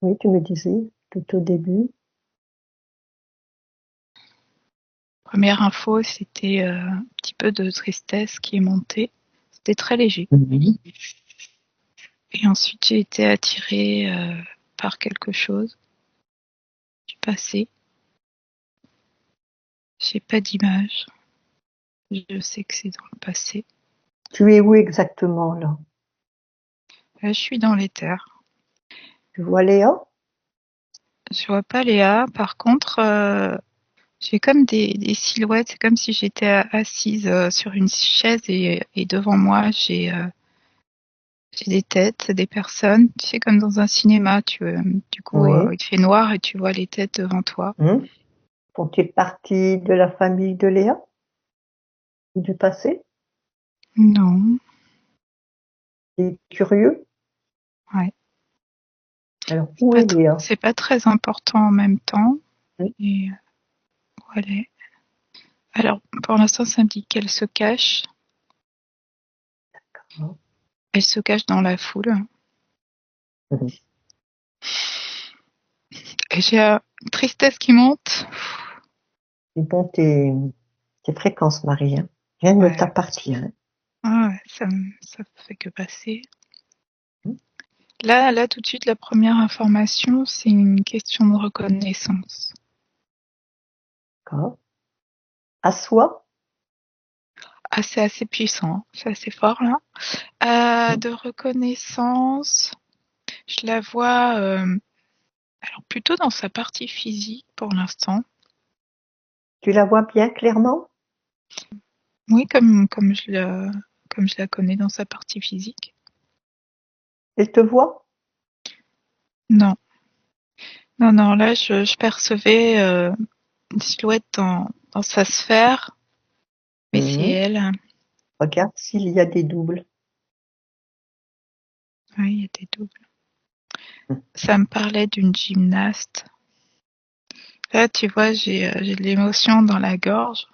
Oui, tu me disais tout au début. Première info, c'était un petit peu de tristesse qui est montée. C'était très léger. Mhm. Et ensuite, j'ai été attirée par quelque chose du passé. J'ai pas d'image. Je sais que c'est dans le passé. Tu es où exactement là? Là, je suis dans l'éther. Tu vois Léa? Je vois pas Léa. Par contre, j'ai comme des silhouettes. C'est comme si j'étais assise sur une chaise et devant moi, j'ai des têtes, des personnes. Tu sais, comme dans un cinéma. Du coup, Oui. il fait noir et tu vois les têtes devant toi. Font-ils partie de la famille de Léa? Ou du passé? Non. C'est curieux. Ouais. Alors, où est Léa? C'est pas très important en même temps. Oui, Et voilà. Alors, pour l'instant, ça me dit qu'elle se cache. d'accord. Elle se cache dans la foule. Mhm. Et j'ai une tristesse qui monte. C'est bon, tes fréquences, Marie, hein. Rien ne Ouais. t'appartient. Ah ouais, ça fait que passer. Là, tout de suite, la première information, c'est une question de reconnaissance. D'accord. À soi? Ah, c'est assez puissant, c'est assez fort là. De reconnaissance, je la vois, alors plutôt dans sa partie physique pour l'instant. Tu la vois bien clairement? Oui, comme je la connais dans sa partie physique. Elle te voit? Non, non, non, là, je percevais une silhouette dans sa sphère, mais c'est Mhm. elle. Regarde s'il y a des doubles. Oui, il y a des doubles. Ça me parlait d'une gymnaste. Là, tu vois, j'ai de l'émotion dans la gorge.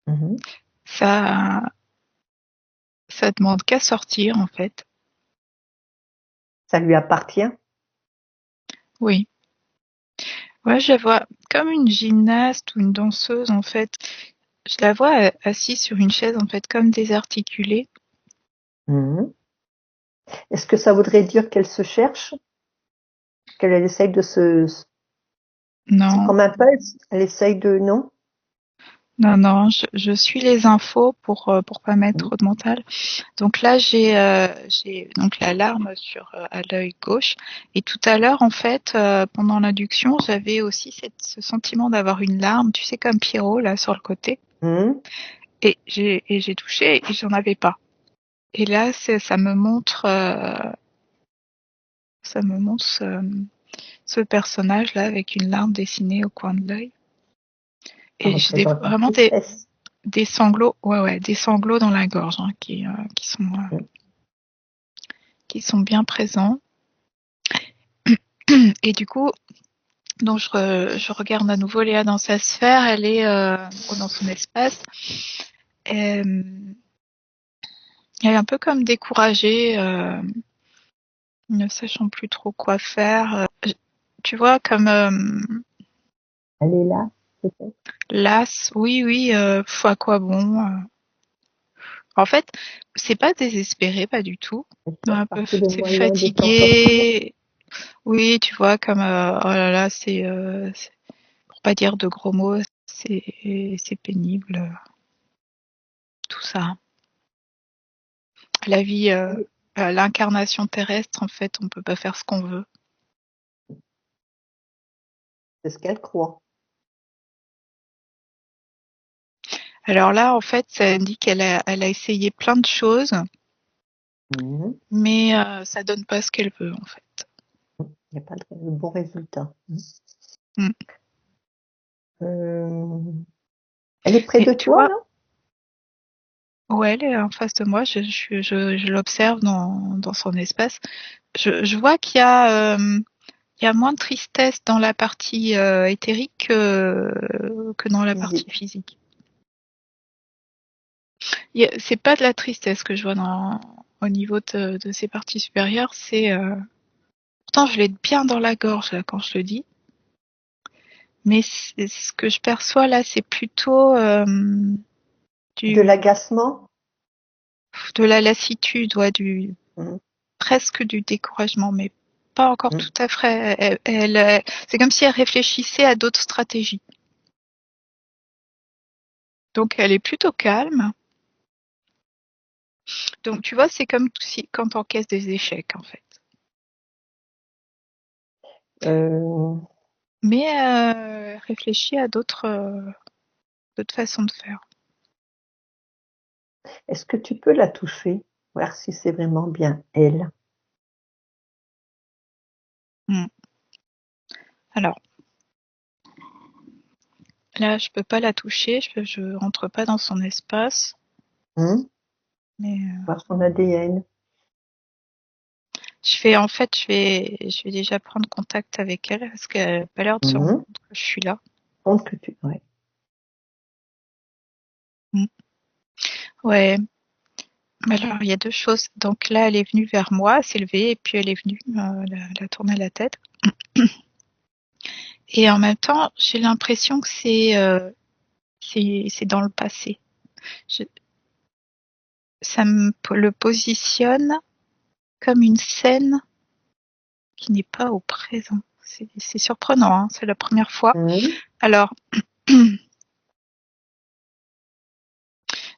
Mhm. Ça, ça demande qu'à sortir, en fait. Ça lui appartient? Oui. Ouais, je la vois comme une gymnaste ou une danseuse, en fait. Je la vois assise sur une chaise, en fait, comme désarticulée. Mhm. Est-ce que ça voudrait dire qu'elle se cherche? Qu'elle essaye de c'est Non, comme un peu, elle essaye de, non? non, non, je suis les infos pour pas mettre Mhm. trop de mental. Donc là, j'ai donc l'alarme sur à l'œil gauche. Et tout à l'heure, en fait, pendant l'induction, j'avais aussi ce sentiment d'avoir une larme, tu sais, comme Pierrot là sur le côté. Mhm. Et j'ai touché et j'en avais pas. Et là, ça me montre ce personnage là avec une larme dessinée au coin de l'œil. Ça Et j'ai représente la vraiment tristesse. des sanglots, ouais, ouais, des sanglots dans la gorge hein, Mhm. qui sont bien présents. Et du coup, donc je regarde à nouveau Léa dans sa sphère, elle est dans son espace. Et, elle est un peu comme découragée, ne sachant plus trop quoi faire. Tu vois, comme Elle est là, peut-être. lasse. Oui, oui, à quoi bon En fait, c'est pas désespéré, pas du tout. Elle cherche Un peu, partout les c'est moyens de s'en sortir. fatigué. Oui, tu vois, comme oh là là, pour pas dire de gros mots, c'est pénible, tout ça. La vie, l'incarnation terrestre, en fait, on peut pas faire ce qu'on veut. C'est ce qu'elle croit. Alors là, en fait, ça indique qu'elle a essayé plein de choses, Mhm. mais ça donne pas ce qu'elle veut, en fait. Il n'y a pas de bon résultat. Mm. Euh, Elle est près Et de tu toi, vois, là? ouais, elle est en face de moi, je l'observe dans son espace. Je vois il y a moins de tristesse dans la partie éthérique que dans la partie Visible. physique. C'est pas de la tristesse que je vois au niveau de ces parties supérieures, c'est Pourtant, je l'ai bien dans la gorge là, quand je le dis. Mais ce que je perçois là, c'est plutôt De l'agacement? de la lassitude, ouais, Mmh. presque du découragement, mais pas encore Mmh. tout à fait. C'est comme si elle réfléchissait à d'autres stratégies. Donc elle est plutôt calme. Donc tu vois, c'est comme si quand tu encaisses des échecs en fait. Euh, Mais réfléchis à d'autres façons de faire. Est-ce que tu peux la toucher? Voir si c'est vraiment bien elle. Mm. Alors là, je peux pas la toucher, je rentre pas dans son espace, Mmh? mais Voir son ADN. je vais déjà prendre contact avec elle parce qu'elle n'a pas l'air de se rendre Mmh. compte que je suis là. Compte que tu ouais. Mm. Ouais. Alors il y a deux choses. Donc là, elle est venue vers moi, elle s'est levée et puis elle est venue la tourner la tête. Et en même temps, j'ai l'impression que c'est dans le passé. Je, ça me le positionne comme une scène qui n'est pas au présent. C'est surprenant, hein, c'est la première fois. Mmh. Alors,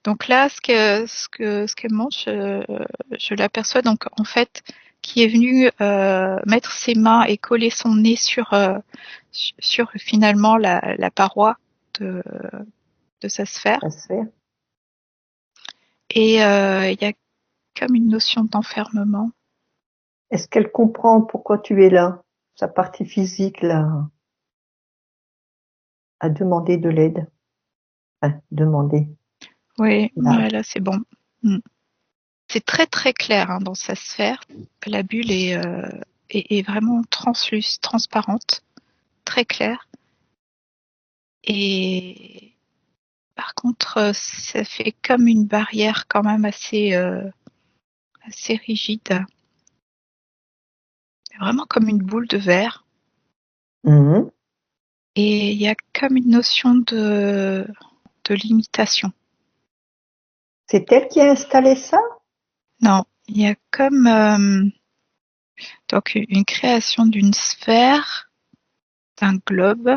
donc là, ce qu'elle montre, je l'aperçois donc en fait qui est venu mettre ses mains et coller son nez sur finalement la paroi de, de sa sphère. Ça se fait. Et il y a comme une notion d'enfermement. Est-ce qu'elle comprend pourquoi tu es là? Sa partie physique là, a demandé de l'aide. Enfin, demander. Oui, Là. ouais, là c'est bon. Mm. C'est très très clair hein, dans sa sphère. La bulle est vraiment transparente, très claire. Et par contre, ça fait comme une barrière quand même assez rigide. C'est vraiment comme une boule de verre. Mmh. Et il y a comme une notion de limitation. C'est elle qui a installé ça? Non, il y a comme donc une création d'une sphère, d'un globe,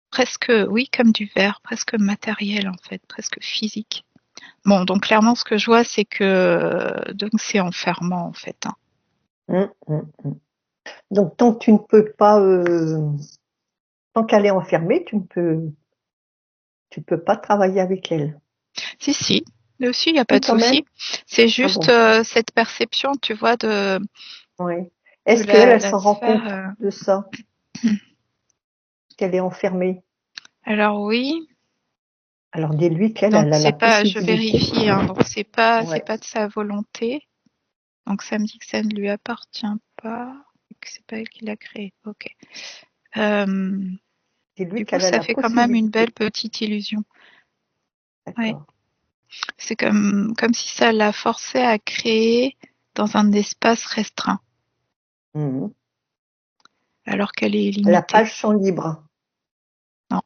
presque, oui, comme du verre, presque matériel en fait, presque physique. Bon, donc clairement, ce que je vois, c'est que donc c'est enfermant en fait. Hein. Mmh, mmh, mmh. Donc tant que tu ne peux pas, tant qu'elle est enfermée, tu peux pas travailler avec elle. Si, si, là aussi, il n'y a pas Oui, de quand même? souci. C'est Ah juste bon? cette perception, tu vois, Oui. de Est-ce qu'elle, elle la s'en rend sphère. compte de ça, qu'elle est enfermée? Alors oui, Alors dis-lui qu'elle, donc elle a la c'est pas, je possibilité. vérifie, hein, donc c'est Ouais. pas de sa volonté. Donc ça me dit que ça ne lui appartient pas, et que c'est pas elle qui l'a créé. Ok. Euh, Dis-lui du coup, qu'elle a ça la fait quand même une belle possibilité. petite illusion. Ouais. D'accord. C'est comme si ça la forçait à créer dans un espace restreint, Mmh. alors qu'elle est Elle a pas illimitée. le champ libre. Non.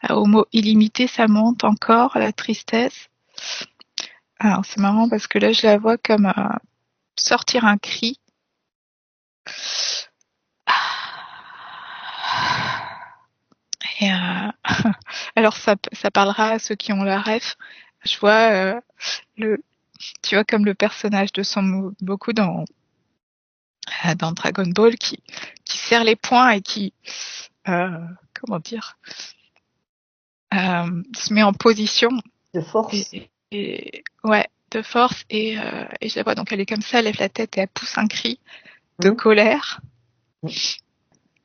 Au mot illimité, ça monte encore la tristesse. Alors c'est marrant parce que là, je la vois comme sortir un cri. Et alors ça parlera à ceux qui ont la ref. Je vois le, tu vois comme le personnage de Son Goku dans Dragon Ball qui serre les poings et qui comment dire se met en position De force. et ouais de force et je la vois donc elle est comme ça, elle lève la tête et elle pousse un cri de Mmh. colère. Mmh.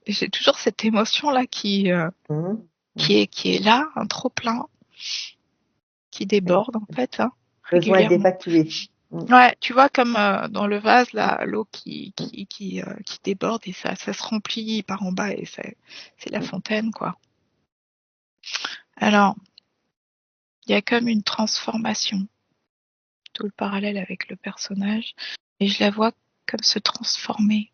Et j'ai toujours cette émotion là Mmh. Mmh. qui est là, un trop plein qui Oui. déborde en fait hein, Besoin régulièrement. d'évacuer. Mmh. Ouais, tu vois comme dans le vase là, l'eau qui déborde et ça se remplit par en bas et c'est la Mmh. fontaine quoi. Alors, il y a comme une transformation, tout le parallèle avec le personnage et je la vois comme se transformer.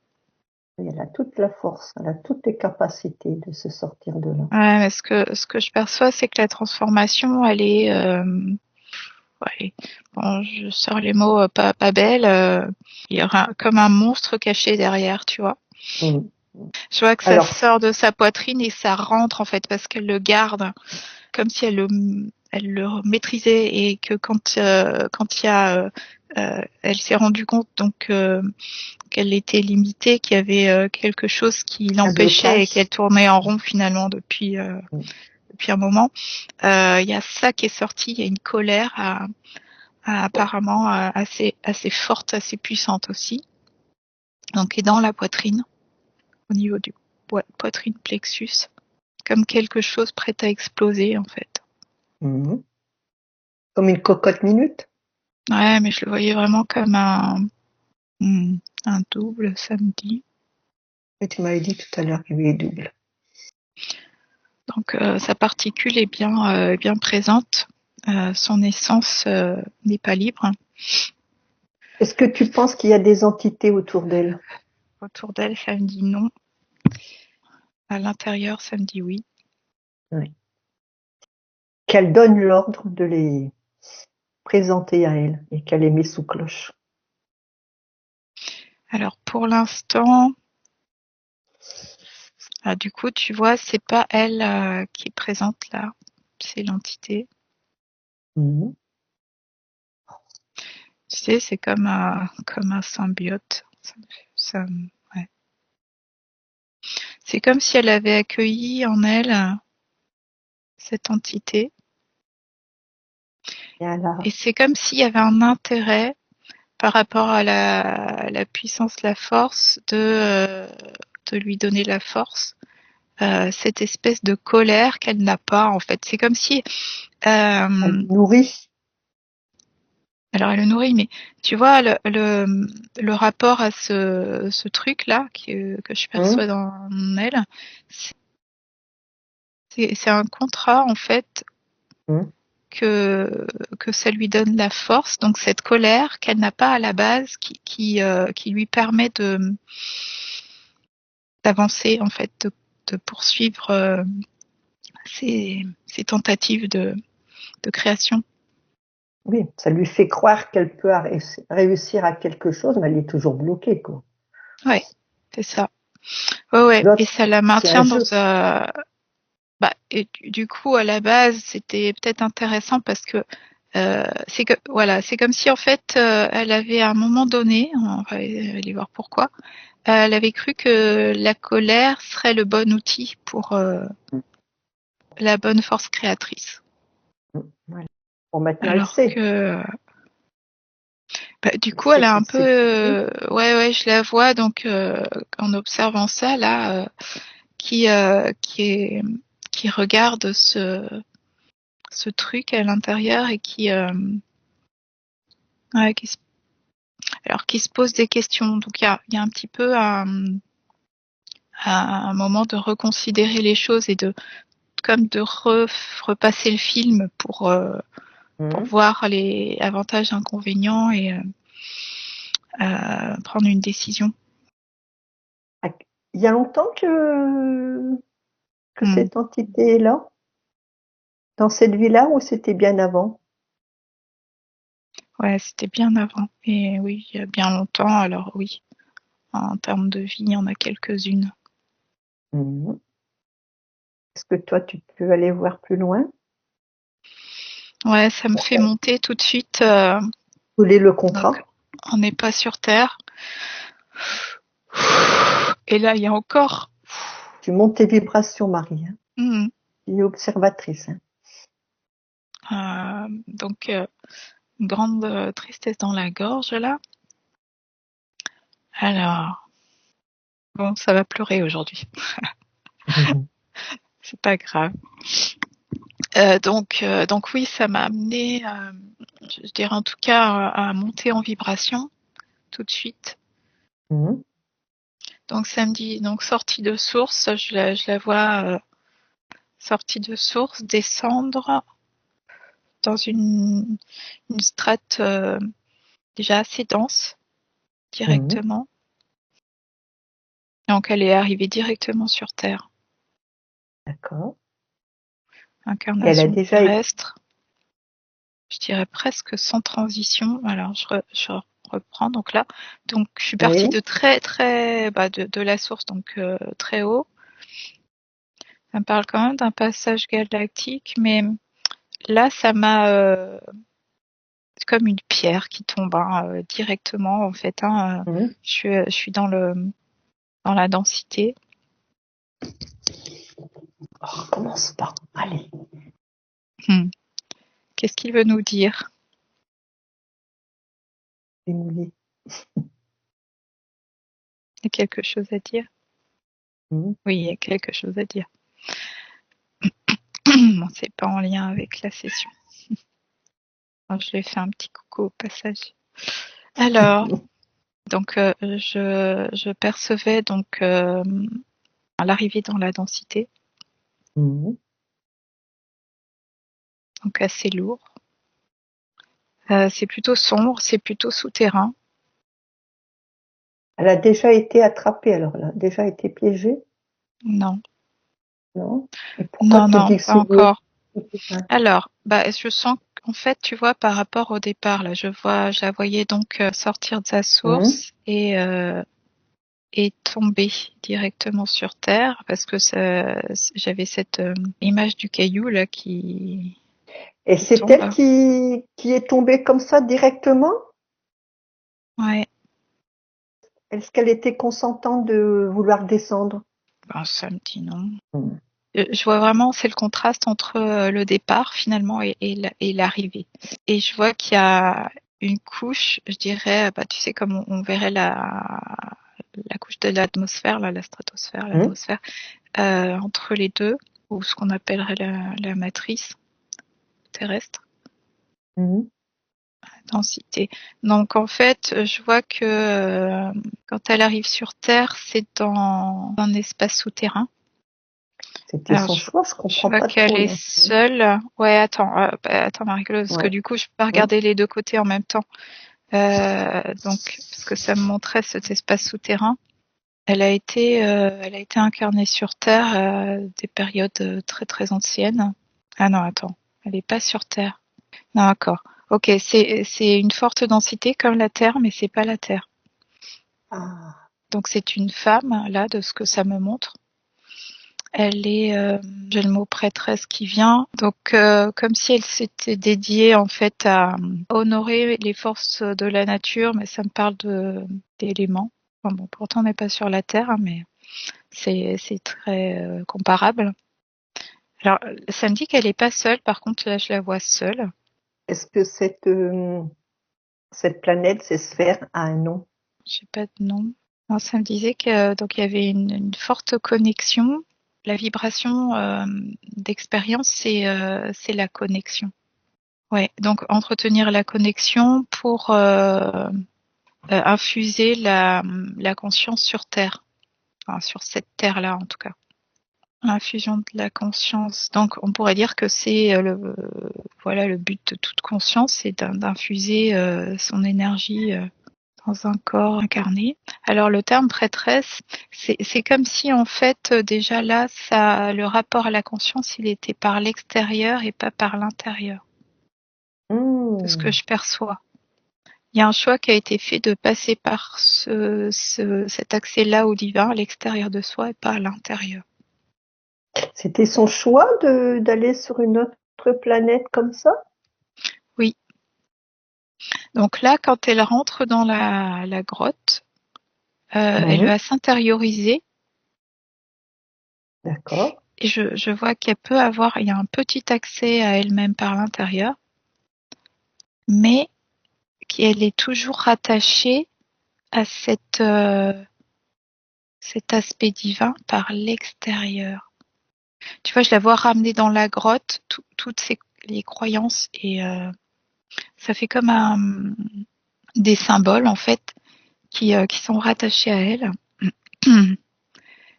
Elle a toute la force, elle a toutes les capacités de se sortir de là. Ouais, mais ce que je perçois, c'est que la transformation, elle est, ouais, bon, je sors les mots pas belles. Il y aura comme un monstre caché derrière, tu vois. Mm. Je vois que ça Alors, sort de sa poitrine et ça rentre en fait parce qu'elle le garde, comme si elle le maîtrisait et que quand il y a, elle s'est rendue compte donc qu'elle était limitée, qu'il y avait quelque chose qui un l'empêchait et blocage. qu'elle tournait en rond finalement Mm. depuis un moment. Il y a ça qui est sorti, il y a une colère apparemment assez forte, assez puissante aussi, donc qui est dans la poitrine, au niveau du poitrine plexus, comme quelque chose prêt à exploser en fait. Mhm. Comme une cocotte minute. Ouais, mais je le voyais vraiment comme un double samedi. Et tu m'avais dit tout à l'heure qu'il y avait double. Donc sa particule est bien présente. Son essence n'est pas libre. Est-ce que tu penses qu'il y a des entités autour d'elle? Autour d'elle, ça me dit non. À l'intérieur, ça me dit oui. Oui. Qu'elle donne l'ordre de les présenter à elle et qu'elle les met sous cloche. Alors pour l'instant, du coup, tu vois, c'est pas elle qui est présente là, c'est l'entité. Mhm. Tu sais, c'est comme un symbiote. Ça, ouais. C'est comme si elle avait accueilli en elle cette entité. Et elle a Et c'est comme s'il y avait un intérêt par rapport à la puissance, la force, de lui donner la force. Cette espèce de colère qu'elle n'a pas en fait. C'est comme si elle euh, nourrit. alors elle le nourrit, mais tu vois le rapport à ce truc-là que je perçois Mhm. dans elle, c'est un contrat en fait Mhm. que ça lui donne la force, donc cette colère qu'elle n'a pas à la base, qui lui permet d'avancer en fait, de poursuivre ses tentatives de création. Oui, ça lui fait croire qu'elle peut réussir à quelque chose, mais elle est toujours bloquée, quoi. Ouais, c'est ça. Ouais, ouais, et L'autre, ça la c'est un maintient jeu. dans un. Bah, et du coup, à la base, c'était peut-être intéressant parce que c'est que voilà, c'est comme si en fait, elle avait à un moment donné, on va aller voir pourquoi, elle avait cru que la colère serait le bon outil pour la bonne force créatrice. Mhm. Voilà. Bon, maintenant, elle Alors sait. que, bah, du Elle coup, elle sait a que un peu, c'est pour lui. ouais, ouais, je la vois donc en observant ça là, qui euh, qui est qui regarde ce truc à l'intérieur et ouais, qui se pose des questions. Donc il y a un petit peu un moment de reconsidérer les choses et de comme de repasser le film pour Mhm. voir les avantages, inconvénients et prendre une décision. Ah, il y a longtemps que Hmm. cette entité est là, dans cette vie-là, ou c'était bien avant? Ouais, c'était bien avant. Et oui, il y a bien longtemps. Alors oui, en termes de vie, il y en a quelques-unes. Mhm. Est-ce que toi, tu peux aller voir plus loin? Ouais, ça me fait monter tout de suite. Voler le Donc, contrat? on n'est pas sur Terre. Et là, il y a encore. Tu montes tes vibrations, Marie, hein. Hmm, Tu es observatrice, hein. donc, une grande tristesse dans la gorge là. Alors, bon, ça va pleurer aujourd'hui. C'est pas grave. Donc oui, ça m'a amené, je dirais en tout cas, à monter en vibration tout de suite. Mhm. Donc samedi, donc sortie de source, je la vois sortie de source descendre dans une strate déjà assez dense. directement. Donc elle est arrivée directement sur Terre. D'accord. Elle a Incarnation déjà été... terrestre. Je dirais presque sans transition. Alors je reprends donc là. Donc je suis partie Oui. de très très de la source, donc très haut. Ça me parle quand même d'un passage galactique, mais là ça m'a c'est comme une pierre qui tombe directement en fait. Je suis dans la densité. Oh, commence pas. Allez. Qu'est-ce qu'il veut nous dire? Démouler. Il y a quelque chose à dire? Oui, il y a quelque chose à dire. Bon, c'est pas en lien avec la session. Alors, je lui ai fait un petit coucou au passage. Alors, donc je percevais donc l'arrivée dans la densité, donc assez lourd. C'est plutôt sombre, c'est plutôt souterrain. Elle a déjà été attrapée, alors elle a déjà été piégée? Non, Non? Et pourquoi tu non, dis que pas c'est lourd? encore. Alors, je sens qu'en fait, tu vois, par rapport au départ, là, je la voyais donc sortir de sa source et tomber directement sur Terre, parce que j'avais cette image du caillou là Et qui c'est tombe. elle qui est tombée comme ça directement? Ouais, Est-ce qu'elle était consentante de vouloir descendre? ça me dit non. Je vois vraiment, c'est le contraste entre le départ finalement et l'arrivée. Et je vois qu'il y a une couche, je dirais, tu sais, comme on verrait la couche de l'atmosphère, là, la stratosphère, l'atmosphère, entre les deux, ou ce qu'on appellerait la matrice terrestre, densité. Donc en fait, je vois que quand elle arrive sur Terre, c'est dans un espace souterrain. C'était Alors, son choix, je je comprends vois pas qu'elle trop est là. seule. Ouais, attends, Marie-Claude, parce que Ouais. du coup, je peux pas regarder les deux côtés en même temps. Donc, parce que ça me montrait cet espace souterrain. Elle a été incarnée sur Terre à des périodes très très anciennes. Ah non, attends, elle est pas sur Terre. Non, d'accord. Ok, c'est une forte densité comme la Terre, mais c'est pas la Terre. Ah. Donc c'est une femme là, de ce que ça me montre. Elle est, j'ai le mot prêtresse qui vient, donc comme si elle s'était dédiée en fait à honorer les forces de la nature, mais ça me parle d'éléments. Enfin bon, pourtant on n'est pas sur la Terre, mais c'est très comparable. Alors, ça me dit qu'elle est pas seule, par contre là je la vois seule. Est-ce que cette planète, ces sphères, a un nom? J'ai pas de nom. Non, ça me disait que donc il y avait une forte connexion. La vibration d'expérience, c'est la connexion. Ouais, donc entretenir la connexion pour infuser la conscience sur Terre, enfin, sur cette Terre-là en tout cas. L'infusion de la conscience. Donc on pourrait dire que c'est voilà le but de toute conscience, c'est d'infuser son énergie dans un corps incarné. Alors le terme prêtresse, c'est comme si en fait déjà là, le rapport à la conscience, il était par l'extérieur et pas par l'intérieur. C'est ce que je perçois. Il y a un choix qui a été fait de passer par cet accès-là au divin, à l'extérieur de soi et pas à l'intérieur. C'était son choix d'aller sur une autre planète comme ça? Oui. Donc là, quand elle rentre dans la grotte, elle va s'intérioriser. D'accord. Et je vois il y a un petit accès à elle-même par l'intérieur, mais qu'elle est toujours rattachée à cet aspect divin par l'extérieur. Tu vois, je la vois ramener dans la grotte toutes les croyances et ça fait comme des symboles en fait qui sont rattachés à elle.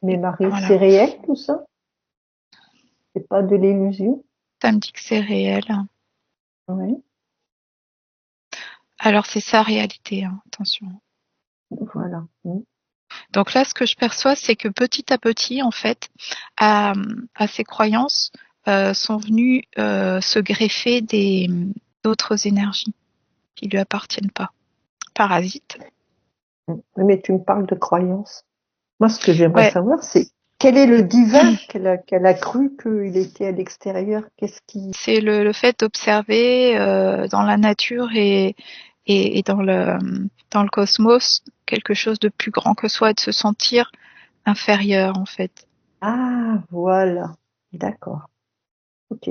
Mais Et Marie, c'est voilà, réel tout ça? C'est pas de l'illusion? ça me dit que c'est réel. Oui. Alors c'est sa réalité, hein, attention. Voilà. Donc là, ce que je perçois, c'est que petit à petit, en fait, à ces croyances sont venues se greffer d'autres énergies qui lui appartiennent pas. Parasites. Oui, mais tu me parles de croyances. Moi, ce que j'aimerais Ouais, savoir, c'est quel est le divin qu'elle a cru qu'il était à l'extérieur? Qu'est-ce qui... c'est le fait d'observer dans la nature et dans le cosmos quelque chose de plus grand que soi et de se sentir inférieur, en fait. Ah, voilà. D'accord. Ok.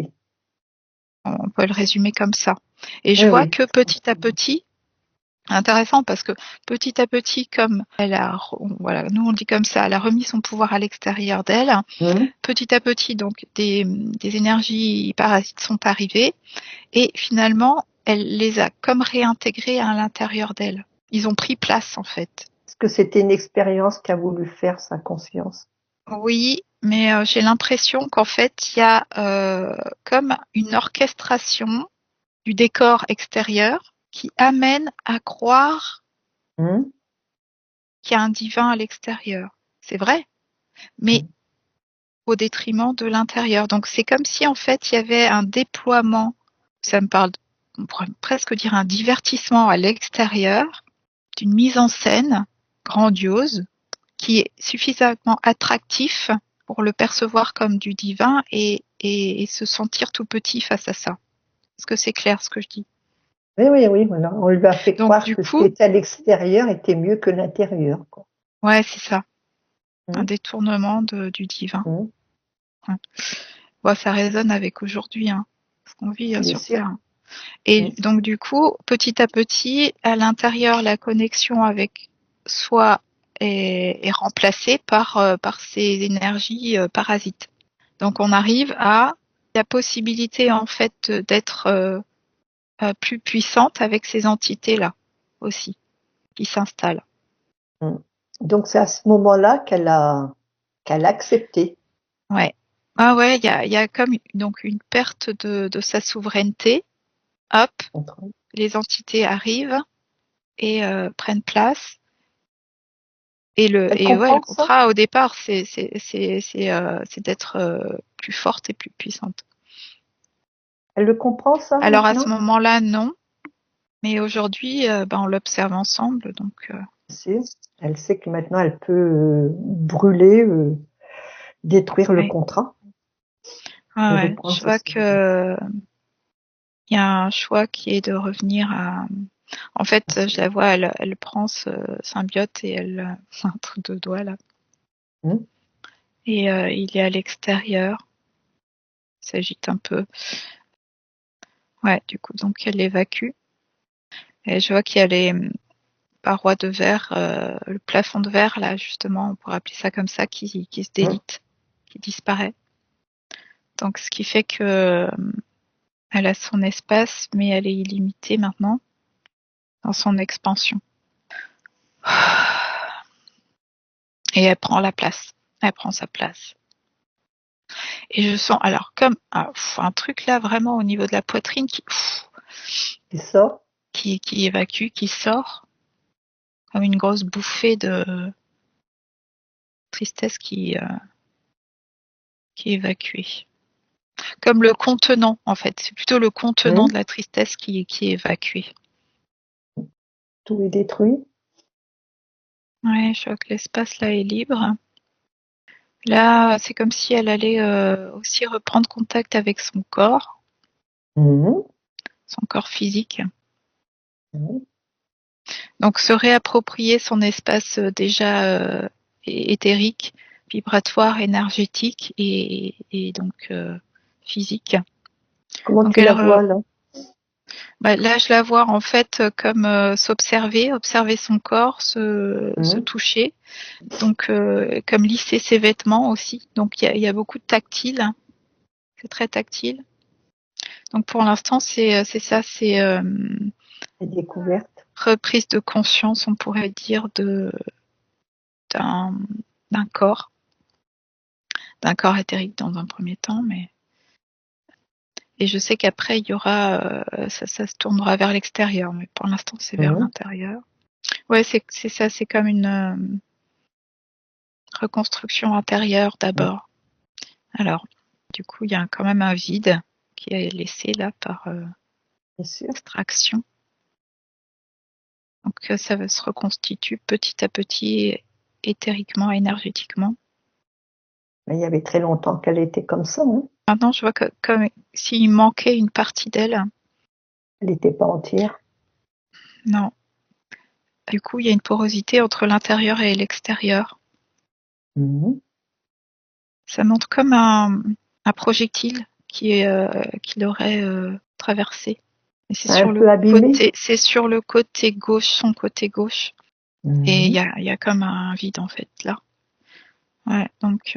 On peut le résumer comme ça. Et je Oui, vois oui. que petit à petit, intéressant parce que petit à petit, comme voilà, nous on dit comme ça, elle a remis son pouvoir à l'extérieur d'elle. Hum, Petit à petit, donc des énergies parasites sont arrivées et finalement, elle les a comme réintégrées à l'intérieur d'elle. Ils ont pris place en fait. Est-ce que c'était une expérience qu'a voulu faire sa conscience? Oui, mais j'ai l'impression qu'en fait, il y a comme une orchestration du décor extérieur qui amène à croire Hum, qu'il y a un divin à l'extérieur. C'est vrai, mais hum. au détriment de l'intérieur. Donc c'est comme si en fait il y avait un déploiement, ça me parle, on pourrait presque dire un divertissement à l'extérieur, d'une mise en scène grandiose qui est suffisamment attractif pour le percevoir comme du divin et se sentir tout petit face à ça. Est-ce que c'est clair ce que je dis? Oui, oui, oui, voilà. On lui a fait Donc croire du que ce coup, qui était à l'extérieur était mieux que l'intérieur, quoi. ouais, c'est ça, un Hum, détournement du divin. hum. Ouais. Bon, ça résonne avec aujourd'hui, hein, ce qu'on vit Bien sur sûr. Terre. Et Hum. donc du coup, petit à petit, à l'intérieur, la connexion avec soi est remplacée par ces énergies parasites. Donc on arrive à la possibilité en fait d'être plus puissante avec ces entités-là aussi qui s'installent. Hum. Donc c'est à ce moment-là qu'elle a accepté. Ouais. Ah ouais, il y a comme donc une perte de sa souveraineté. Hop, les entités arrivent et prennent place. Elle Ouais, le comprend ça? contrat au départ, c'est d'être plus forte et plus puissante. Elle le comprend ça Alors à ce maintenant? moment-là, non, mais aujourd'hui, on l'observe ensemble, donc Si. Elle sait que maintenant elle peut brûler, détruire le ouais, contrat. ouais, Je ouais. pense Je que vois c'est que il y a un choix qui est de revenir à. En fait, je la vois, elle prend ce symbiote et elle un truc de doigt là, Hum, et il est à l'extérieur, il s'agite un peu. Ouais, du coup, donc elle évacue. Et je vois qu'il y a les parois de verre, le plafond de verre là justement, on pourrait appeler ça comme ça, qui se hum. délite, qui disparaît. Donc ce qui fait que elle a son espace, mais elle est illimitée maintenant dans son expansion. Et elle prend la place. Elle prend sa place. Et je sens alors comme un truc là vraiment au niveau de la poitrine C'est ça? qui évacue, qui sort comme une grosse bouffée de tristesse qui est évacuée. Comme le contenant, en fait. C'est plutôt le contenant de Hum. la tristesse qui est évacué. Tout est détruit. Ouais, je vois que l'espace là est libre. Là, c'est comme si elle allait aussi reprendre contact avec Hum, son corps physique. hum. Donc se réapproprier son espace déjà éthérique, vibratoire, énergétique et donc physique. Comment Donc tu la vois là? là, je la vois en fait comme s'observer, observer son corps, se Hum. toucher. Donc comme lisser ses vêtements aussi. Donc il y a beaucoup de tactile. C'est très tactile. Donc pour l'instant, c'est ça, c'est La découverte. reprise de conscience, on pourrait dire, d'un d'un corps, d'un corps éthérique dans un premier temps, mais et je sais qu'après il y aura ça se tournera vers l'extérieur, mais pour l'instant c'est vers Hum. l'intérieur. Ouais, c'est ça, c'est comme une reconstruction intérieure d'abord. Alors, du coup, il y a quand même un vide qui est laissé là par Bien sûr. extraction. Donc ça se reconstitue petit à petit, éthériquement, énergétiquement. Mais il y avait très longtemps qu'elle était comme ça, hein. Maintenant, je vois que comme s'il manquait une partie d'elle. Elle n'était pas entière. Non. Du coup, il y a une porosité entre l'intérieur et l'extérieur. Mhm. Ça montre comme un projectile qui l'aurait traversé. Et Un peu abîmée. c'est sur le côté gauche, son côté gauche. Et il Mhm. y a comme un vide en fait là. Ouais, donc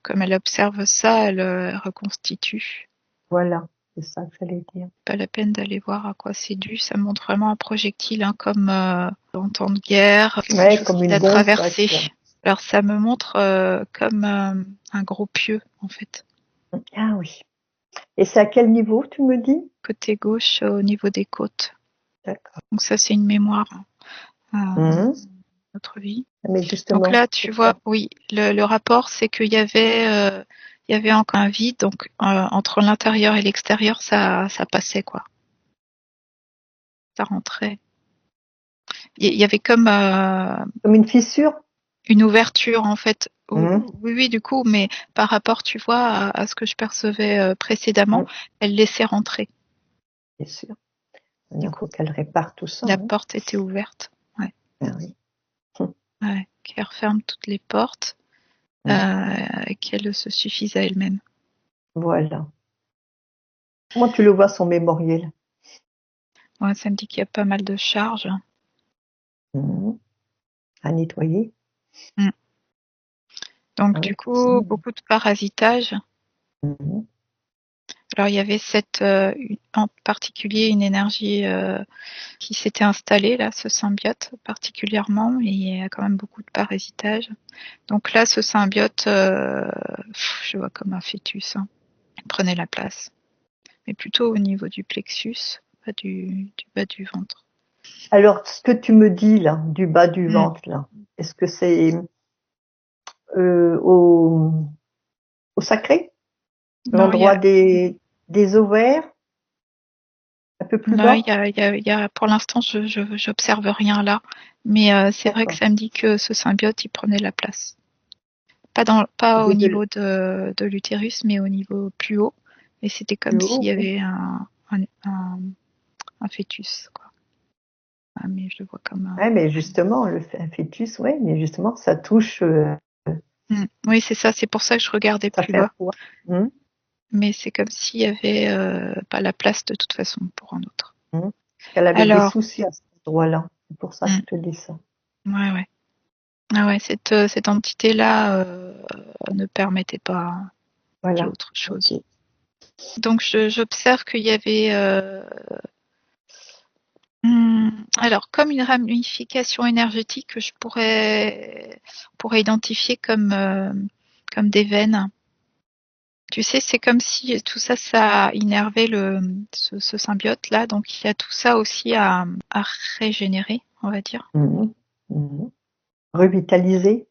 comme elle observe ça, elle reconstitue. Voilà, c'est ça que j'allais dire. Pas la peine d'aller voir à quoi c'est dû. Ça montre vraiment un projectile, hein, comme en temps de guerre, quelque Ouais, chose comme qui une l'a bombe, quoi. traversé. Alors ça me montre comme un gros pieu en fait. Ah oui. Et c'est à quel niveau, tu me dis? Côté gauche au niveau des côtes. D'accord. Donc ça c'est une mémoire Mhm. notre vie. Mais Donc justement, là tu vois, oui, le rapport c'est qu'il y avait encore un vide, donc entre l'intérieur et l'extérieur ça passait quoi, ça rentrait. Il y avait comme une fissure? une ouverture en fait. Mhm. Oui, du coup, mais par rapport, tu vois, à ce que je percevais précédemment, Mhm. elle laissait rentrer. Bien sûr. Du Il coup, faut qu'elle répare tout ça, la hein. porte était ouverte. Ouais, Ah oui. Mhm. ouais. Qu'elle referme toutes les portes, Mhm. et qu'elle se suffise à elle-même. Voilà. Comment tu le vois, son mémoriel? Ouais, ça me dit qu'il y a pas mal de charges. Mhm. À nettoyer? Mm. Donc, Ah du oui, coup, forcément. beaucoup de parasitage. Mhm. Alors, il y avait en particulier une énergie qui s'était installée, là, ce symbiote particulièrement, et il y a quand même beaucoup de parasitage. Donc là, ce symbiote, je vois comme un fœtus, hein. Il prenait la place. Mais plutôt au niveau du plexus, pas du bas du ventre. Alors, ce que tu me dis là, du bas du Mm. ventre là, est-ce que c'est euh, au, au sacré? Non, L'endroit des ovaires? Un peu plus là, bas? pour l'instant, j'observe rien là. Mais c'est vrai que D'accord. ça me dit que ce symbiote, il prenait la place. Pas au niveau de l'utérus, mais au niveau plus haut. Et c'était comme Plus s'il haut, y oui. avait un fœtus, quoi. Ah, mais je le vois comme un. Ouais, mais justement, un fœtus, ouais, mais justement, ça touche, Oui, c'est ça. C'est pour ça que je regardais ça plus fait bas. quoi? Hum, Mais c'est comme s'il y avait pas la place de toute façon pour un autre. hum. Elle avait des Alors, soucis à cet endroit-là. C'est pour ça que mm, je te dis ça. ouais, ouais. Ah ouais, cette entité-là ne permettait pas qu'il y ait Voilà. autre chose. Ok. Donc j'observe qu'il y avait alors comme une ramification énergétique que pourrait identifier comme des veines. Tu sais, c'est comme si tout ça, ça innervait ce symbiote-là. Donc, il y a tout ça aussi à régénérer, on va dire. Hum, hum. Revitaliser.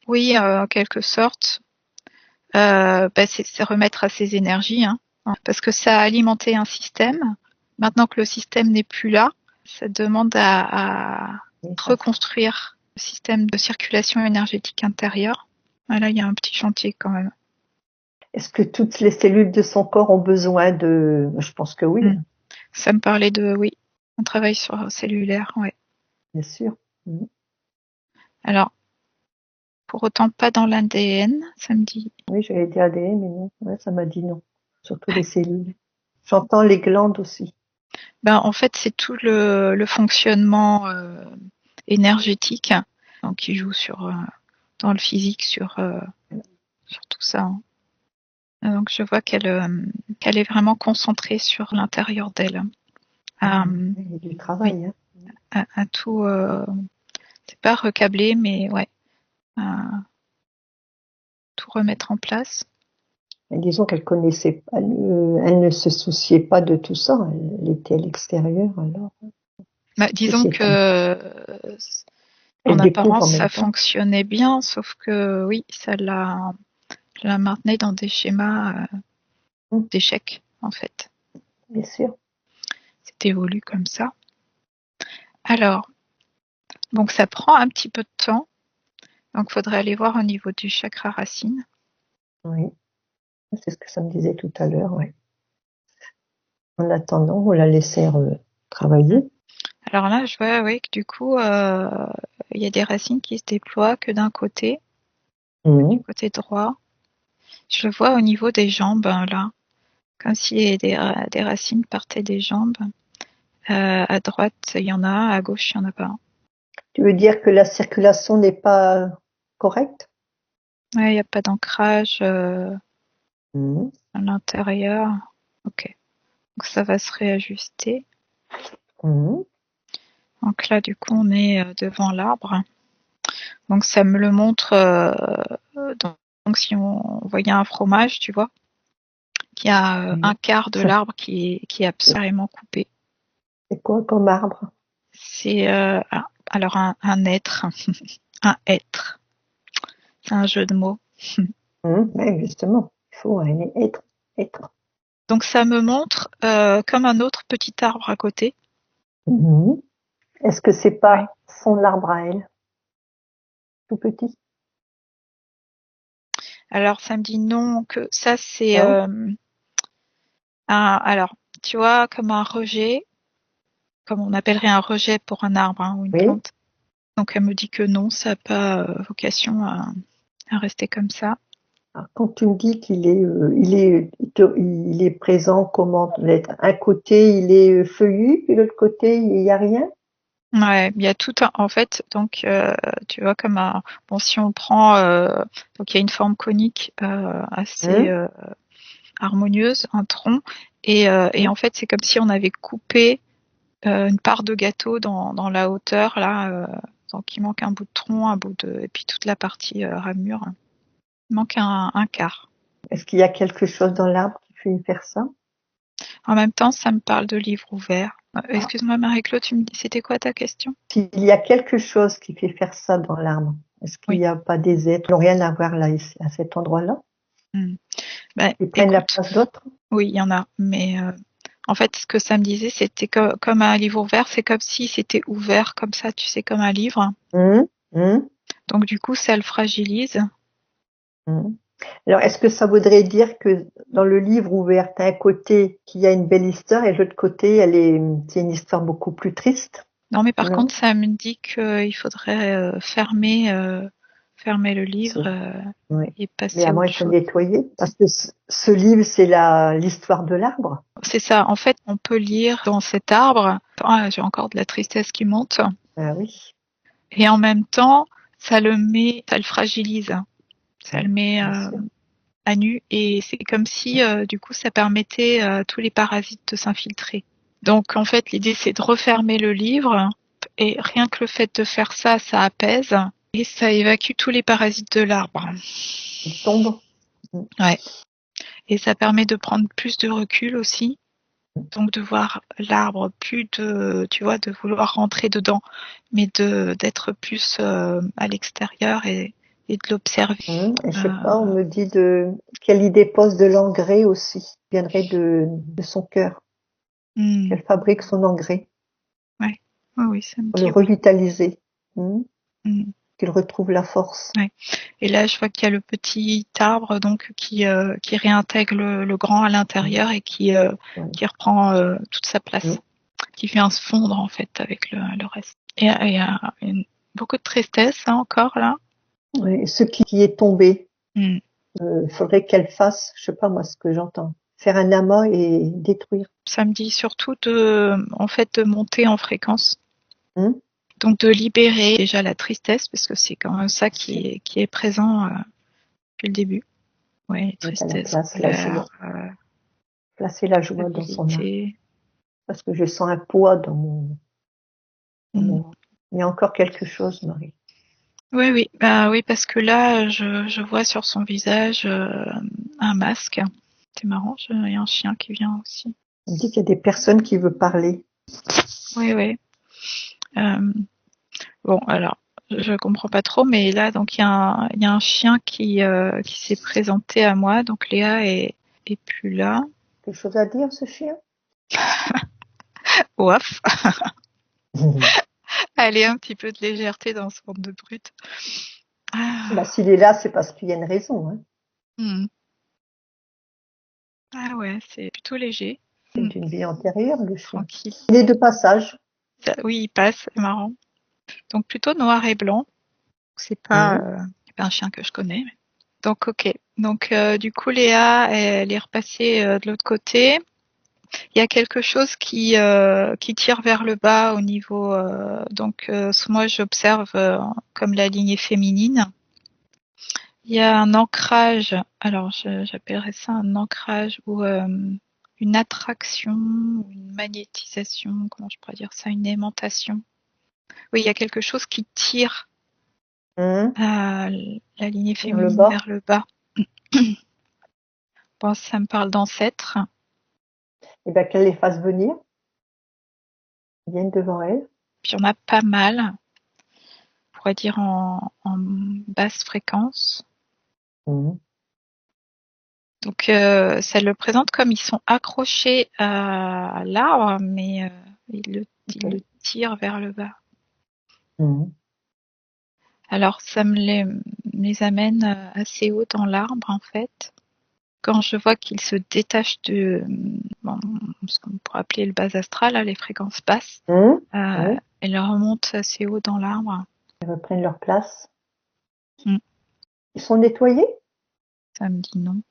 Oui, en quelque sorte. C'est remettre à ses énergies, hein, parce que ça a alimenté un système. Maintenant que le système n'est plus là, ça demande à Oui, ça sera. reconstruire le système de circulation énergétique intérieure. Voilà, il y a un petit chantier quand même. Est-ce que toutes les cellules de son corps ont besoin de... Je pense que oui, Mm. hein, Ça me parlait oui, un travail sur cellulaire, ouais. bien sûr. Hum. Alors, pour autant pas dans l'ADN, ça me dit. Oui, j'allais dire ADN, mais non. Ouais, ça m'a dit non. Surtout les cellules. J'entends les glandes aussi. Ben, en fait, c'est tout le fonctionnement énergétique, donc qui joue dans le physique sur tout ça, hein. Donc je vois qu'elle est vraiment concentrée sur l'intérieur d'elle, à, Il y a du oui, travail, hein. à tout, c'est pas recabler, mais ouais, à tout remettre en place. Mais disons qu'elle connaissait pas, elle ne se souciait pas de tout ça. Elle était à l'extérieur, alors. Disons que en apparence ça fonctionnait bien, sauf que oui, ça la maintenait dans des schémas d'échecs en fait. Bien sûr. C'était voulu comme ça. Alors, donc ça prend un petit peu de temps. Donc, il faudrait aller voir au niveau du chakra racine. Oui, c'est ce que ça me disait tout à l'heure, oui. En attendant, on la laisser travailler. Alors là, je vois que du coup, il y a des racines qui se déploient que d'un côté, du côté droit. Je le vois au niveau des jambes, là, comme si des racines partaient des jambes. À droite, il y en a, à gauche, il n'y en a pas. Tu veux dire que la circulation n'est pas correcte? Ouais, il n'y a pas d'ancrage à l'intérieur. Ok. Donc ça va se réajuster. Donc là, du coup, on est devant l'arbre. Donc ça me le montre. Donc si on voyait un fromage, tu vois, qui a un quart de l'arbre qui est absolument coupé. C'est quoi comme arbre? C'est alors un être, un être. C'est un jeu de mots. Oui, justement, il faut un être. Donc ça me montre comme un autre petit arbre à côté. Est-ce que c'est pas son arbre à elle, tout petit? Alors ça me dit non, que ça c'est alors tu vois, comme un rejet, comme on appellerait un rejet pour un arbre ou une plante. Donc elle me dit que non, ça n'a pas vocation à rester comme ça. Alors, quand tu me dis qu'il est, il est présent, comment un côté il est feuillu, puis l'autre côté il n'y a rien. Ouais, il y a tout en fait, donc tu vois comme si on prend donc il y a une forme conique assez harmonieuse, un tronc, et en fait c'est comme si on avait coupé une part de gâteau dans la hauteur là, donc il manque un bout de tronc, et puis toute la partie ramure. Il manque un quart. Est-ce qu'il y a quelque chose dans l'arbre qui fait faire ça? En même temps, ça me parle de livre ouvert. Excuse-moi Marie-Claude, tu me dis, c'était quoi ta question? S'il y a quelque chose qui fait faire ça dans l'arbre, est-ce qu'il n'y a pas des êtres qui n'ont rien à voir là, ici, à cet endroit-là? Ils prennent la place d'autres? Oui, il y en a, mais en fait, ce que ça me disait, c'était comme un livre ouvert, c'est comme si c'était ouvert comme ça, tu sais, comme un livre. Donc du coup, ça le fragilise. Alors, est-ce que ça voudrait dire que dans le livre ouvert, tu as un côté qui a une belle histoire et l'autre côté, c'est une histoire beaucoup plus triste? Non, mais par contre, ça me dit qu'il faudrait fermer le livre et passer mais avant, il faut nettoyer. Parce que ce livre, c'est l'histoire de l'arbre. C'est ça. En fait, on peut lire dans cet arbre. J'ai encore de la tristesse qui monte. Ah oui. Et en même temps, ça le fragilise. Ça le met à nu. Et c'est comme si, du coup, ça permettait à tous les parasites de s'infiltrer. Donc, en fait, l'idée, c'est de refermer le livre. Et rien que le fait de faire ça, ça apaise. Et ça évacue tous les parasites de l'arbre. Ils tombent. Ouais. Et ça permet de prendre plus de recul aussi. Donc de voir l'arbre plus de vouloir rentrer dedans, mais d'être plus à l'extérieur et de l'observer. Je sais pas, on me dit qu'elle y dépose de l'engrais aussi, qui viendrait de son cœur. Qu'elle fabrique son engrais. Ouais. Oui, ça me pour dit le revitaliser. Qu'il retrouve la force. Ouais. Et là, je vois qu'il y a le petit arbre donc qui réintègre le grand à l'intérieur et qui reprend toute sa place, qui vient se fondre en fait avec le reste. Et il y a beaucoup de tristesse encore là. Oui, ce qui est tombé, faudrait qu'elle fasse, je sais pas moi ce que j'entends, faire un amas et détruire. Ça me dit surtout de monter en fréquence. Donc de libérer déjà la tristesse, parce que c'est quand même ça qui est présent depuis le début. Ouais, tristesse, colère, placer la joie dans son âme. Parce que je sens un poids dans mon... Il y a encore quelque chose, Marie. Oui, oui. Oui, parce que là, je vois sur son visage un masque. C'est marrant, il y a un chien qui vient aussi. On me dit qu'il y a des personnes qui veulent parler. Oui, oui. Bon, alors, je comprends pas trop, mais là, donc, il y a un chien qui s'est présenté à moi. Donc, Léa est plus là. Quelque chose à dire, ce chien? Ouaf. Allez, un petit peu de légèreté dans ce monde de brut. Bah, Ah, s'il est là, c'est parce qu'il y a une raison, hein. hmm. Ah ouais, c'est plutôt léger. C'est Hmm. d'une vie antérieure, le chien. Tranquille. Il est de passage. Oui, il passe, c'est marrant. Donc, plutôt noir et blanc. Mhm. C'est pas un chien que je connais. Donc, ok. Donc, du coup, Léa, elle est repassée de l'autre côté. Il y a quelque chose qui tire vers le bas au niveau. Donc, moi, j'observe comme la lignée féminine. Il y a un ancrage. Alors, j'appellerais ça un ancrage ou une attraction, ou une magnétisation. Comment je pourrais dire ça? Une aimantation. Oui, il y a quelque chose qui tire Mhm. la lignée Vers le féminine bas. vers le bas. Bon, ça me parle d'ancêtres. Et bien, qu'elle les fasse venir. Ils viennent devant elle. Puis, il y en a pas mal. On pourrait dire en basse fréquence. Mhm. Donc, ça le présente comme ils sont accrochés à l'arbre, mais il le Ok. tire vers le bas. Mhm. Alors, ça me les amène assez haut dans l'arbre, en fait. Quand je vois qu'il se détache de bon, ce qu'on pourrait appeler le bas astral, là, les fréquences basses, Mhm. Oui. elles remontent assez haut dans l'arbre. Ils reprennent leur place. Hmm, Ils sont nettoyés? ça me dit non.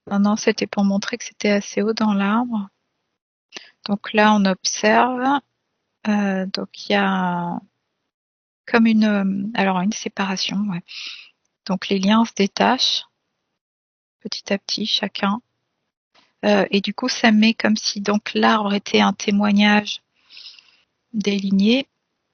Non, non, c'était pour montrer que c'était assez haut dans l'arbre. Donc là, on observe. Donc il y a comme une séparation, ouais. Donc les liens se détachent petit à petit, chacun. Et du coup, ça met comme si donc l'arbre était un témoignage des lignées,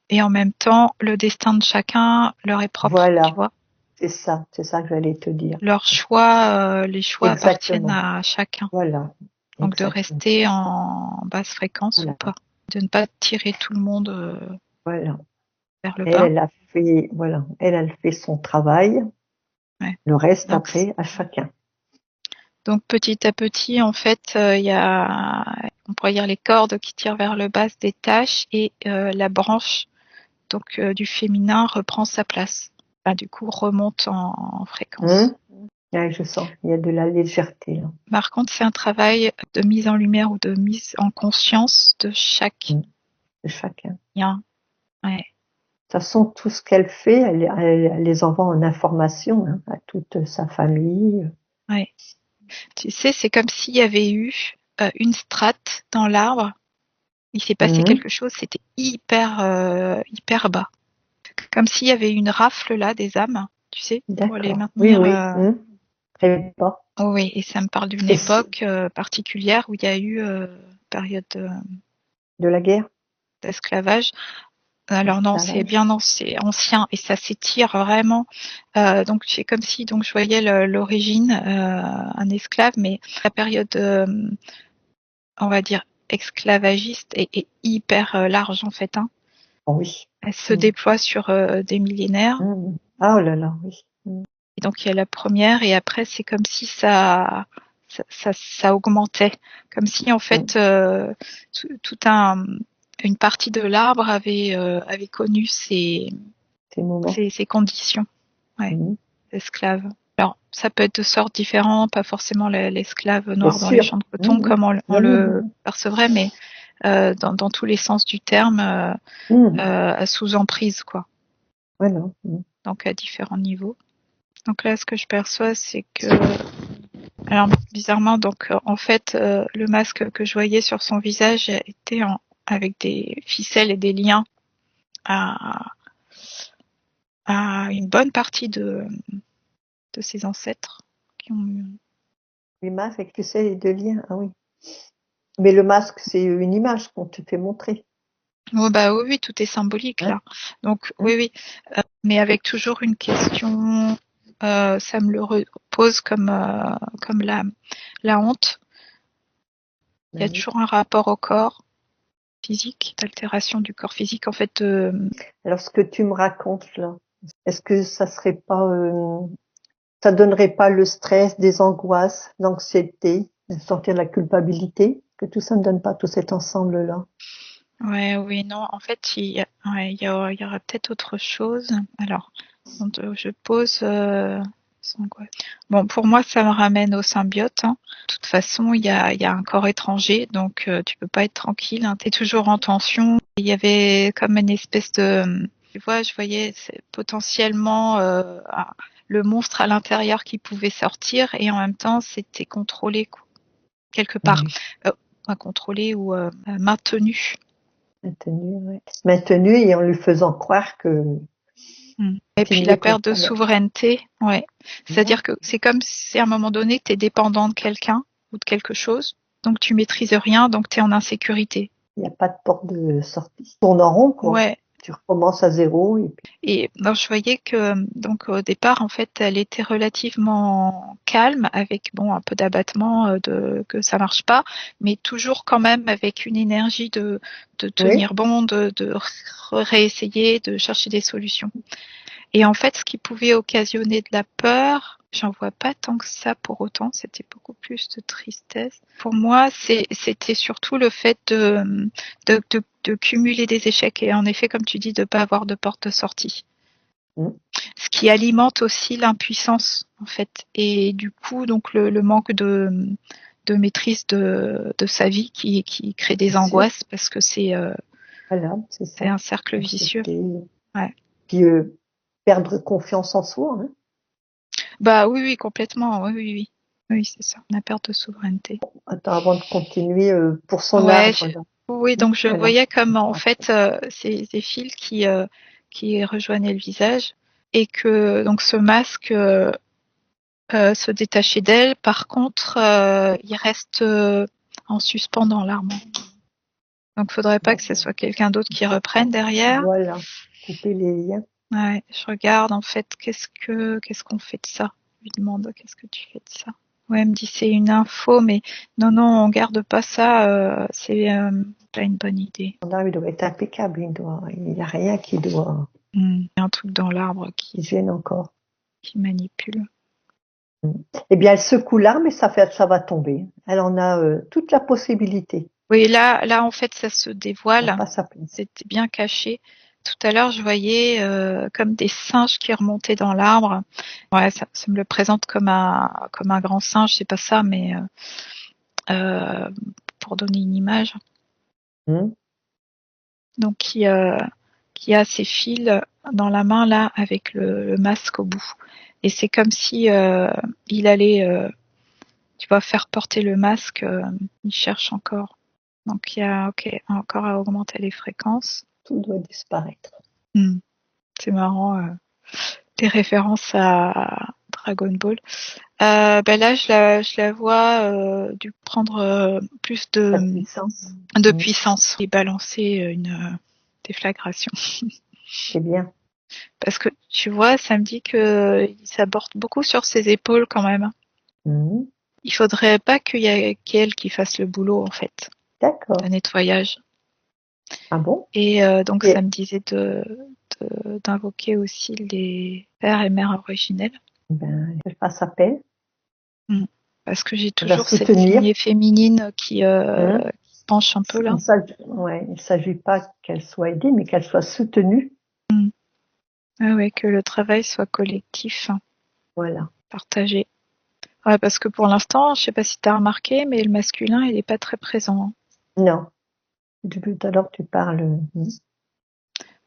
et en même temps, le destin de chacun leur est propre, tu Voilà. vois. C'est ça que j'allais te dire. Les choix appartiennent Exactement. à chacun. Voilà. Donc de Exactement. rester en basse fréquence ou Voilà. pas. De ne pas tirer tout le monde Voilà. vers le Elle, bas. elle a fait, voilà. Elle fait son travail. Ouais. Le reste, Donc, après, à chacun. donc petit à petit, en fait, il y a, on pourrait dire les cordes qui tirent vers le bas se détachent et la branche donc du féminin reprend sa place. Bah, du coup, remonte en fréquence. Hum? Ouais, je sens. Il y a de la légèreté, là. Par contre, c'est un travail de mise en lumière ou de mise en conscience de chaque Hum. De chacun. lien. Ouais, De toute façon, tout ce qu'elle fait, elle les envoie en information, hein, à toute sa famille. ouais. Tu sais, c'est comme s'il y avait eu une strate dans l'arbre. Il s'est passé Hum. quelque chose, c'était hyper bas. Comme s'il y avait une rafle là des âmes, tu sais, pour les D'accord. Oui, maintenir. oui. Hum. Très bas. Oh oui, et ça me parle d'une Et époque particulière où il y a eu période de la guerre, d'esclavage. Alors non, l'esclavage. c'est ancien et ça s'étire vraiment. Donc c'est comme si donc je voyais l'origine, un esclave, mais la période, on va dire esclavagiste est hyper large en fait. Hein. Oh oui. Elle se Hum. déploie sur des millénaires. Hum. Ah, oh là là, oui. Hum. Et donc il y a la première et après c'est comme si ça augmentait, comme si en Hum. fait tout une partie de l'arbre avait connu Ces moments. ces conditions, ouais, Hum. d'esclave. Alors ça peut être de sortes différentes, pas forcément l'esclave Bien noir dans les sûr. champs de coton Hum. comme on Non, non, non, le non. percevrait, mais dans tous les sens du terme, Hum. sous emprise quoi, Voilà. Hum. donc à différents niveaux. Donc là, ce que je perçois, c'est que, alors bizarrement, donc en fait, le masque que je voyais sur son visage était avec des ficelles et des liens à, à une bonne partie de ses ancêtres qui ont eu. Les masques avec, tu sais, les deux liens. Ah oui. Mais le masque, c'est une image qu'on te fait montrer. Oh bah oui, oui, tout est symbolique Hein? là. Donc Hein? oui, oui, mais avec toujours une question, ça me le repose comme la honte. Il y a Ben oui. toujours un rapport au corps. physique, d'altération du corps physique, en fait. Alors, ce que tu me racontes là, est-ce que ça serait pas, ça donnerait pas le stress, des angoisses, l'anxiété, sentir la culpabilité, que tout ça ne donne pas tout cet ensemble-là? Ouais, oui, non, en fait, il y aura peut-être autre chose. Alors, quand je pose sans angoisse. Bon, pour moi, ça me ramène au symbiote, hein. De toute façon, il y a un corps étranger, donc tu peux pas être tranquille, hein. Tu es toujours en tension. Il y avait comme une espèce de, tu vois, je voyais potentiellement le monstre à l'intérieur qui pouvait sortir, et en même temps, c'était contrôlé quoi, quelque part. Oui. Pas contrôlé ou maintenu. Maintenu, ouais. Maintenu et en lui faisant croire que Et puis la continuer comme perte de ça. souveraineté, ouais. Non, C'est-à-dire que c'est comme si à un moment donné, tu es dépendant de quelqu'un ou de quelque chose, donc tu maîtrises rien, donc tu es en insécurité. il n'y a pas de porte de sortie. Tourne en rond, quoi. Ouais. Tu recommences à zéro et puis Et donc je voyais que donc au départ en fait elle était relativement calme avec bon un peu d'abattement de que ça marche pas, mais toujours quand même avec une énergie de oui, tenir bon, de réessayer, de chercher des solutions. Et en fait, ce qui pouvait occasionner de la peur, j'en vois pas tant que ça pour autant, c'était beaucoup plus de tristesse. Pour moi, c'était surtout le fait de cumuler des échecs et en effet, comme tu dis, de pas avoir de porte de sortie. mm, Ce qui alimente aussi l'impuissance, en fait. Et du coup, donc le manque de maîtrise de sa vie qui crée des bien sûr. angoisses parce que Voilà, c'est c'est ça. un cercle vicieux. Anxiété. Ouais. Puis perdre confiance en soi, hein. Bah oui, oui, complètement. Oui, oui, oui. Oui, c'est ça. La perte de souveraineté. Attends, avant de continuer, pour son Ouais, arbre, là. oui, donc je Alors, voyais comme on en va fait ces fils qui rejoignaient le visage et que donc ce masque se détachait d'elle. Par contre, il reste en suspens dans l'arbre. Donc faudrait pas bon, que ce soit quelqu'un d'autre qui reprenne important. derrière. Voilà, couper les liens. Ouais, je regarde en fait qu'est-ce qu'on fait de ça. Je lui demande qu'est-ce que tu fais de ça. Ouais, elle me dit c'est une info, mais non, non, on garde pas ça, c'est pas une bonne idée. Son arbre, il doit être impeccable. Il n'y a rien Il y a un truc dans l'arbre qui gêne encore. qui manipule. Mm. Eh bien, elle secoue l'arbre et ça va tomber. Elle en a toute la possibilité. Oui, là, en fait, ça se Elle n'a dévoile. pas sa place. C'était bien caché. Tout à l'heure, je voyais comme des singes qui remontaient dans l'arbre. Ouais, ça me le présente comme un grand singe, c'est pas ça, mais euh, pour donner une image. Mm. Donc qui a ses fils dans la main là avec le masque au bout. Et c'est comme si il allait, tu vois, faire porter le masque. Il cherche encore. Donc il y a ok encore à augmenter les fréquences. Tout doit disparaître. C'est marrant. Des références à Dragon Ball. Ben là je la vois du prendre plus La puissance. de Mm. puissance et balancer une déflagration. C'est bien. Parce que tu vois, ça me dit que ça porte beaucoup sur ses épaules quand même. Mm. Il faudrait pas qu'il y ait qu'elle qui fasse le boulot en fait, le D'accord. nettoyage. Ah bon? Et donc ça Et, me disait d'invoquer aussi les pères et mères originels. ben, elle passe à peine. Mm. Parce que j'ai Elle va toujours cette soutenir. lignée féminine Hein. qui penche un peu là. Ouais, il ne s'agit pas qu'elle soit aidée, mais qu'elle soit soutenue. Mm. Ah ouais, que le travail soit collectif, hein, Voilà. partagé. Ouais, parce que pour l'instant, je sais pas si tu as remarqué, mais le masculin, il est pas très présent, hein. Non. Depuis tout à l'heure, tu parles.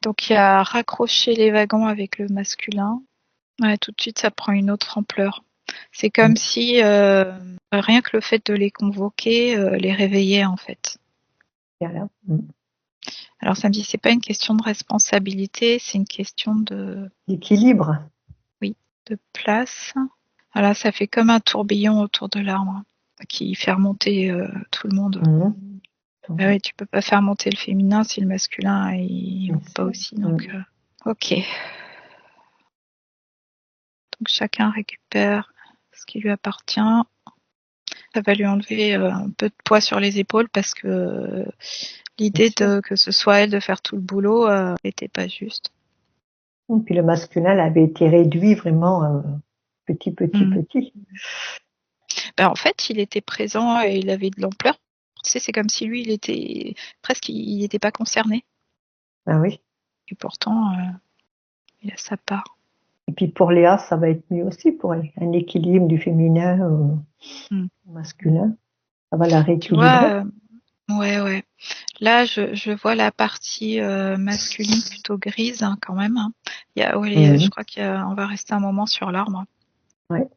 Donc il y a raccrocher les wagons avec le masculin. Ouais, tout de suite, ça prend une autre ampleur. C'est comme Mm. si rien que le fait de les convoquer les réveillait en fait. Voilà. Mm. Alors ça me dit c'est pas une question de responsabilité, c'est une question de L'équilibre. oui, de place. Voilà, ça fait comme un tourbillon autour de l'arbre qui fait remonter tout le monde. Mm. Ah oui, tu peux pas faire monter le féminin si le masculin il Bien monte pas sûr. aussi. Mm. Donc ok. Donc chacun récupère ce qui lui appartient. Ça va lui enlever un peu de poids sur les épaules parce que l'idée que ce soit elle de faire tout le boulot n'était pas juste. Et puis le masculin avait été réduit vraiment petit. En fait, il était présent et il avait de l'ampleur. Tu sais, c'est comme si lui, il était presque, il n'était pas concerné. Ah oui. Et pourtant, il a sa part. Et puis pour Léa, ça va être mieux aussi pour elle. Un équilibre du féminin au masculin. Ça va la Tu rééquilibrer. vois, ouais. Là, je vois la partie masculine plutôt grise quand même. Je crois qu'on va rester un moment sur l'arbre. Ouais.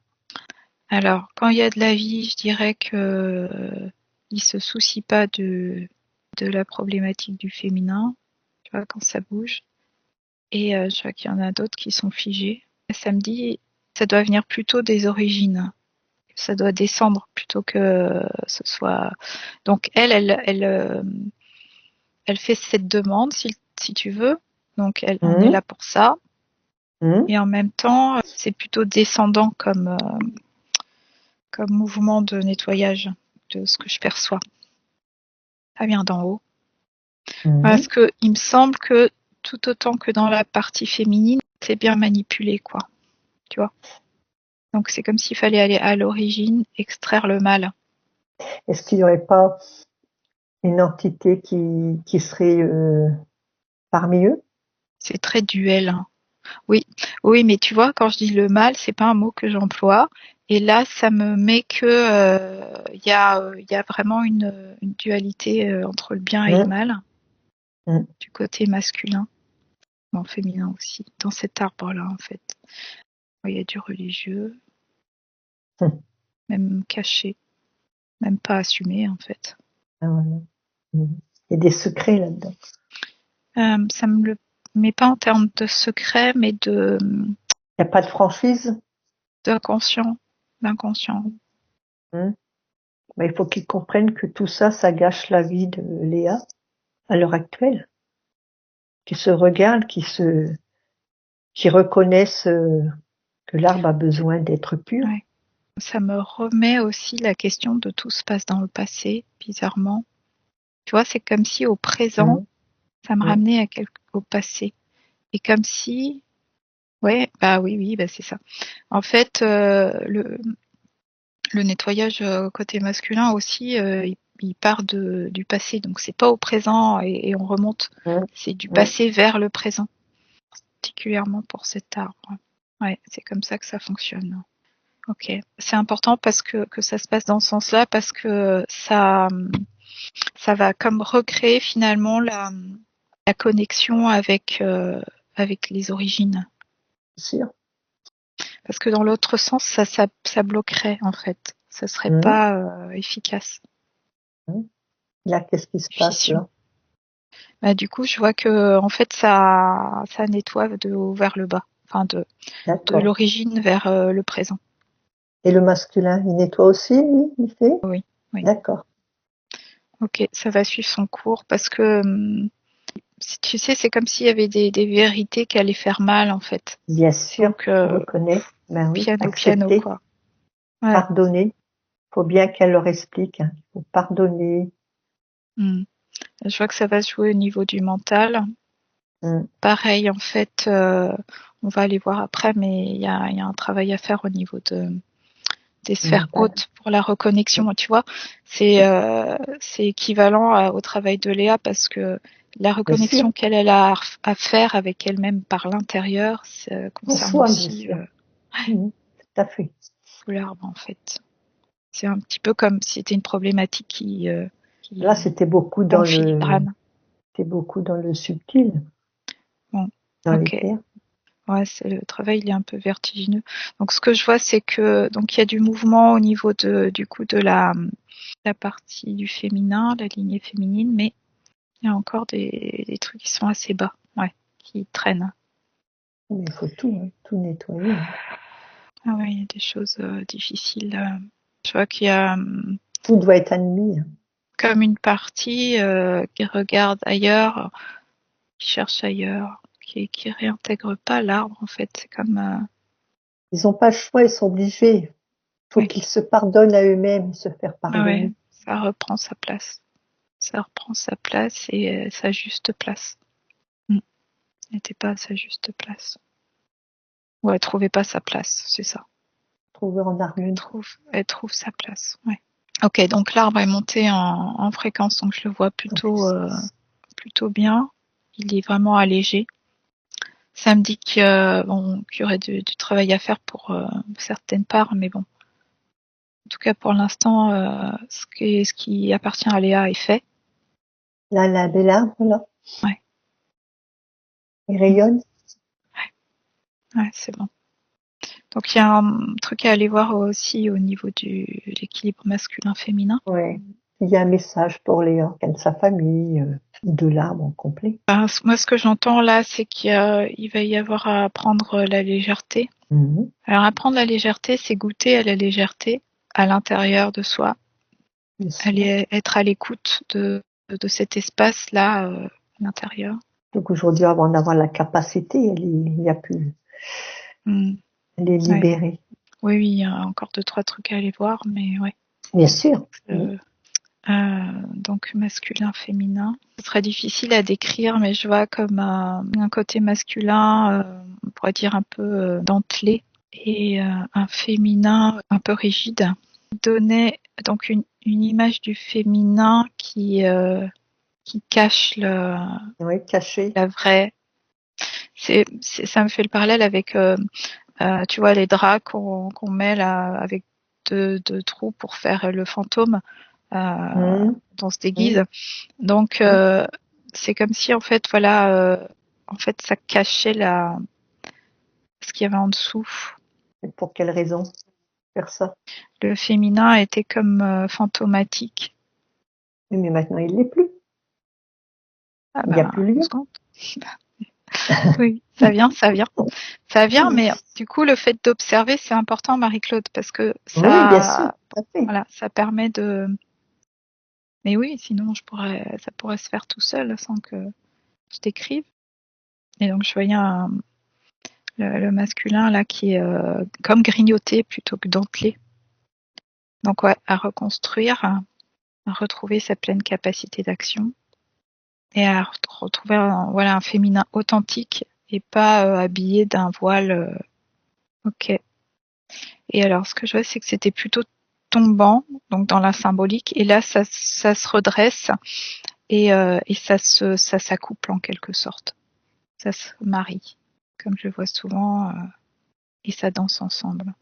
Alors, quand il y a de la vie, je dirais que il se soucie pas de la problématique du féminin. Tu vois, quand ça bouge. Et je vois qu'il y en a d'autres qui sont figés. Samedi, ça doit venir plutôt des origines. Ça doit descendre plutôt que ce soit. Donc elle fait cette demande si tu veux. Donc on est là pour ça. Et en même temps, c'est plutôt descendant comme mouvement de nettoyage de ce que je perçois. Ça vient d'en haut. Parce que il me semble que tout autant que dans la partie féminine, c'est bien manipulé, quoi. Tu vois. Donc c'est comme s'il fallait aller à l'origine, extraire le mal. Est-ce qu'il n'y aurait pas une entité qui serait parmi eux? C'est très duel. Hein. Oui, mais tu vois, quand je dis le mal, c'est pas un mot que j'emploie. Et là, ça me met que il y a vraiment une dualité entre le bien et le mal du côté masculin, bon féminin aussi, dans cet arbre-là en fait. Il y a du religieux, même caché, même pas assumé en fait. Ah ouais. Il y a des secrets là-dedans. Ça me le met pas en termes de secret, mais de Il n'y a pas de franchise. d'inconscient. Mais il faut qu'ils comprennent que tout ça, ça gâche la vie de Léa à l'heure actuelle. Qu'ils se regardent, qu'ils reconnaissent que l'arbre a besoin d'être pur. Ouais. Ça me remet aussi la question de tout se passe dans le passé, bizarrement. Tu vois, c'est comme si au présent, ça me ramenait au passé. Et comme si, ouais, bah oui, bah c'est ça. En fait, le nettoyage côté masculin aussi, il part du passé. Donc c'est pas au présent et on remonte. C'est du passé vers le présent, particulièrement pour cet arbre. Ouais, c'est comme ça que ça fonctionne. Ok, c'est important parce que ça se passe dans ce sens-là parce que ça va comme recréer finalement la connexion avec les origines. Sûr. Parce que dans l'autre sens, ça bloquerait en fait. Ça serait pas efficace. Là, qu'est-ce qui se passe là? Bah, du coup, je vois que en fait, ça nettoie de haut vers le bas, enfin de l'origine vers le présent. Et le masculin, il nettoie aussi, lui, il fait? Oui. D'accord. Ok, ça va suivre son cours parce que tu sais, c'est comme s'il y avait des vérités qui allaient faire mal en fait. Bien sûr, Donc, je reconnais. Ben oui, piano, accepter, quoi. Ouais. pardonner. Faut bien qu'elle leur explique. Il faut pardonner. Je vois que ça va se jouer au niveau du mental. Pareil, en fait, on va aller voir après, mais il y a un travail à faire au niveau des sphères hautes pour la reconnexion. Tu vois, c'est équivalent au travail de Léa parce que la reconnexion qu'elle a à faire avec elle-même par l'intérieur, ça concerne aussi tout à fait. l'arbre en fait. C'est un petit peu comme si c'était une problématique qui là, c'était beaucoup dans le subtil. Bon, dans les ok. terres. Ouais, le travail, il est un peu vertigineux. Donc, ce que je vois, c'est que donc il y a du mouvement au niveau du coup de la partie du féminin, la lignée féminine, mais il y a encore des trucs qui sont assez bas, qui traînent. Mais il faut tout nettoyer. Ah ouais, il y a des choses difficiles. Je vois qu'il y a tout doit être admis. Comme une partie qui regarde ailleurs, qui cherche ailleurs, qui réintègre pas l'arbre en fait. C'est comme ils n'ont pas le choix, ils sont obligés. Faut Oui. qu'ils se pardonnent à eux-mêmes et se faire Ouais, pardonner. ça reprend sa place. Ça reprend sa place et sa juste place. Elle n'était pas à sa juste place. Ou elle trouvait pas sa place, c'est ça. Trouver en harmonie. Elle trouve sa place. Ouais. Ok, donc l'arbre est monté en fréquence, donc je le vois plutôt bien. Il est vraiment allégé. Ça me dit qu'il y aurait du travail à faire pour certaines parts, mais bon. En tout cas, pour l'instant, ce qui appartient à Léa est fait. Là, la belle arbre, là. Ouais. Il rayonne. Ouais, c'est bon. Donc il y a un truc à aller voir aussi au niveau de l'équilibre masculin-féminin. Ouais. Il y a un message pour Léa, de sa famille, de l'arbre en complet. Moi, ce que j'entends là, c'est qu'il va y avoir à apprendre la légèreté. Alors apprendre la légèreté, c'est goûter à la légèreté à l'intérieur de soi. Aller être à l'écoute de cet espace-là à l'intérieur. Donc aujourd'hui, avant d'avoir la capacité, il n'y a plus. Elle est libérée. Ouais. Oui, il y a encore 2-3 trucs à aller voir, mais ouais. Bien sûr. Donc masculin, féminin. Ce serait difficile à décrire, mais je vois comme un côté masculin, on pourrait dire un peu dentelé, et un féminin un peu rigide. Donner donc une image du féminin qui cache caché. la vraie. Ça me fait le parallèle avec tu vois les draps qu'on met là avec deux trous pour faire le fantôme on se déguise. Donc c'est comme si en fait ça cachait ce qu'il y avait en dessous. Et pour quelle raison faire ça? Le féminin était comme fantomatique. Oui, mais maintenant il l'est plus. Il n'y a plus lieu. Oui, ça vient, mais du coup le fait d'observer c'est important, Marie-Claude, parce que ça, oui, bien sûr, tout à fait. Voilà, ça permet de. Mais oui, sinon ça pourrait se faire tout seul sans que je t'écrive. Et donc je voyais le masculin là qui est comme grignoté plutôt que dentelé. Donc ouais, à reconstruire, à retrouver sa pleine capacité d'action et à retrouver un féminin authentique et pas habillé d'un voile. Ok. Et alors ce que je vois c'est que c'était plutôt tombant, donc dans la symbolique, et là ça se redresse et ça s'accouple en quelque sorte. Ça se marie, comme je le vois souvent, et ça danse ensemble.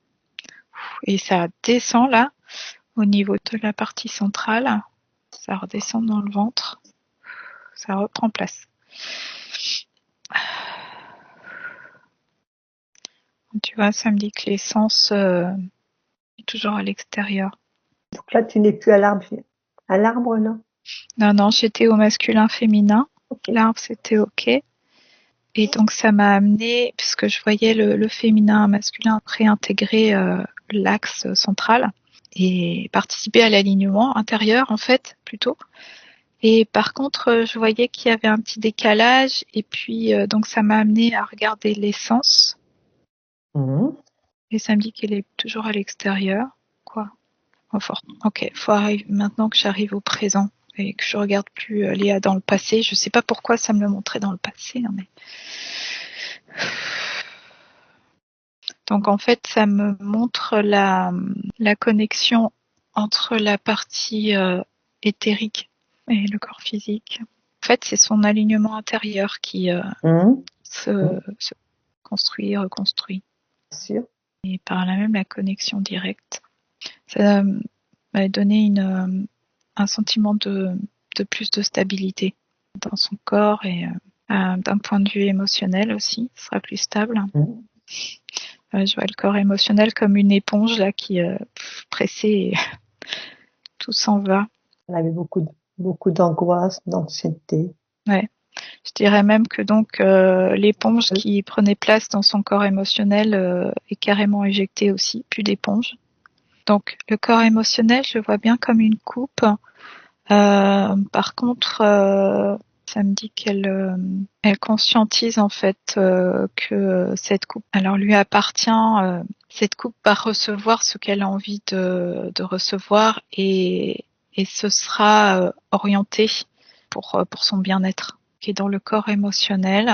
Et ça descend là, au niveau de la partie centrale, ça redescend dans le ventre, ça reprend place. Tu vois, ça me dit que l'essence est toujours à l'extérieur. Donc là, tu n'es plus à l'arbre. À l'arbre, là? Non, j'étais au masculin-féminin. Okay. L'arbre, c'était OK. Et donc, ça m'a amené, puisque je voyais le féminin masculin réintégrer l'axe central et participer à l'alignement intérieur, en fait, plutôt. Et par contre, je voyais qu'il y avait un petit décalage. Et puis, donc, ça m'a amené à regarder l'essence. Et ça me dit qu'elle est toujours à l'extérieur. Quoi? Ok, faut arriver maintenant que j'arrive au présent et que je regarde plus Léa dans le passé. Je sais pas pourquoi ça me le montrait dans le passé, mais donc en fait ça me montre la connexion entre la partie éthérique et le corps physique. En fait, c'est son alignement intérieur qui se construit, reconstruit. Sûr. Et par là même la connexion directe. Ça m'a donné un sentiment de plus de stabilité dans son corps et d'un point de vue émotionnel aussi, ce sera plus stable. Je vois le corps émotionnel comme une éponge là qui pressée et tout s'en va. Elle avait beaucoup d'angoisse, d'anxiété. Ouais. Je dirais même que donc l'éponge qui prenait place dans son corps émotionnel est carrément éjectée aussi, plus d'éponge. Donc le corps émotionnel, je le vois bien comme une coupe. Par contre, ça me dit qu'elle elle conscientise en fait que cette coupe alors lui appartient cette coupe va recevoir ce qu'elle a envie de recevoir et ce sera orienté pour son bien-être, qui est dans le corps émotionnel,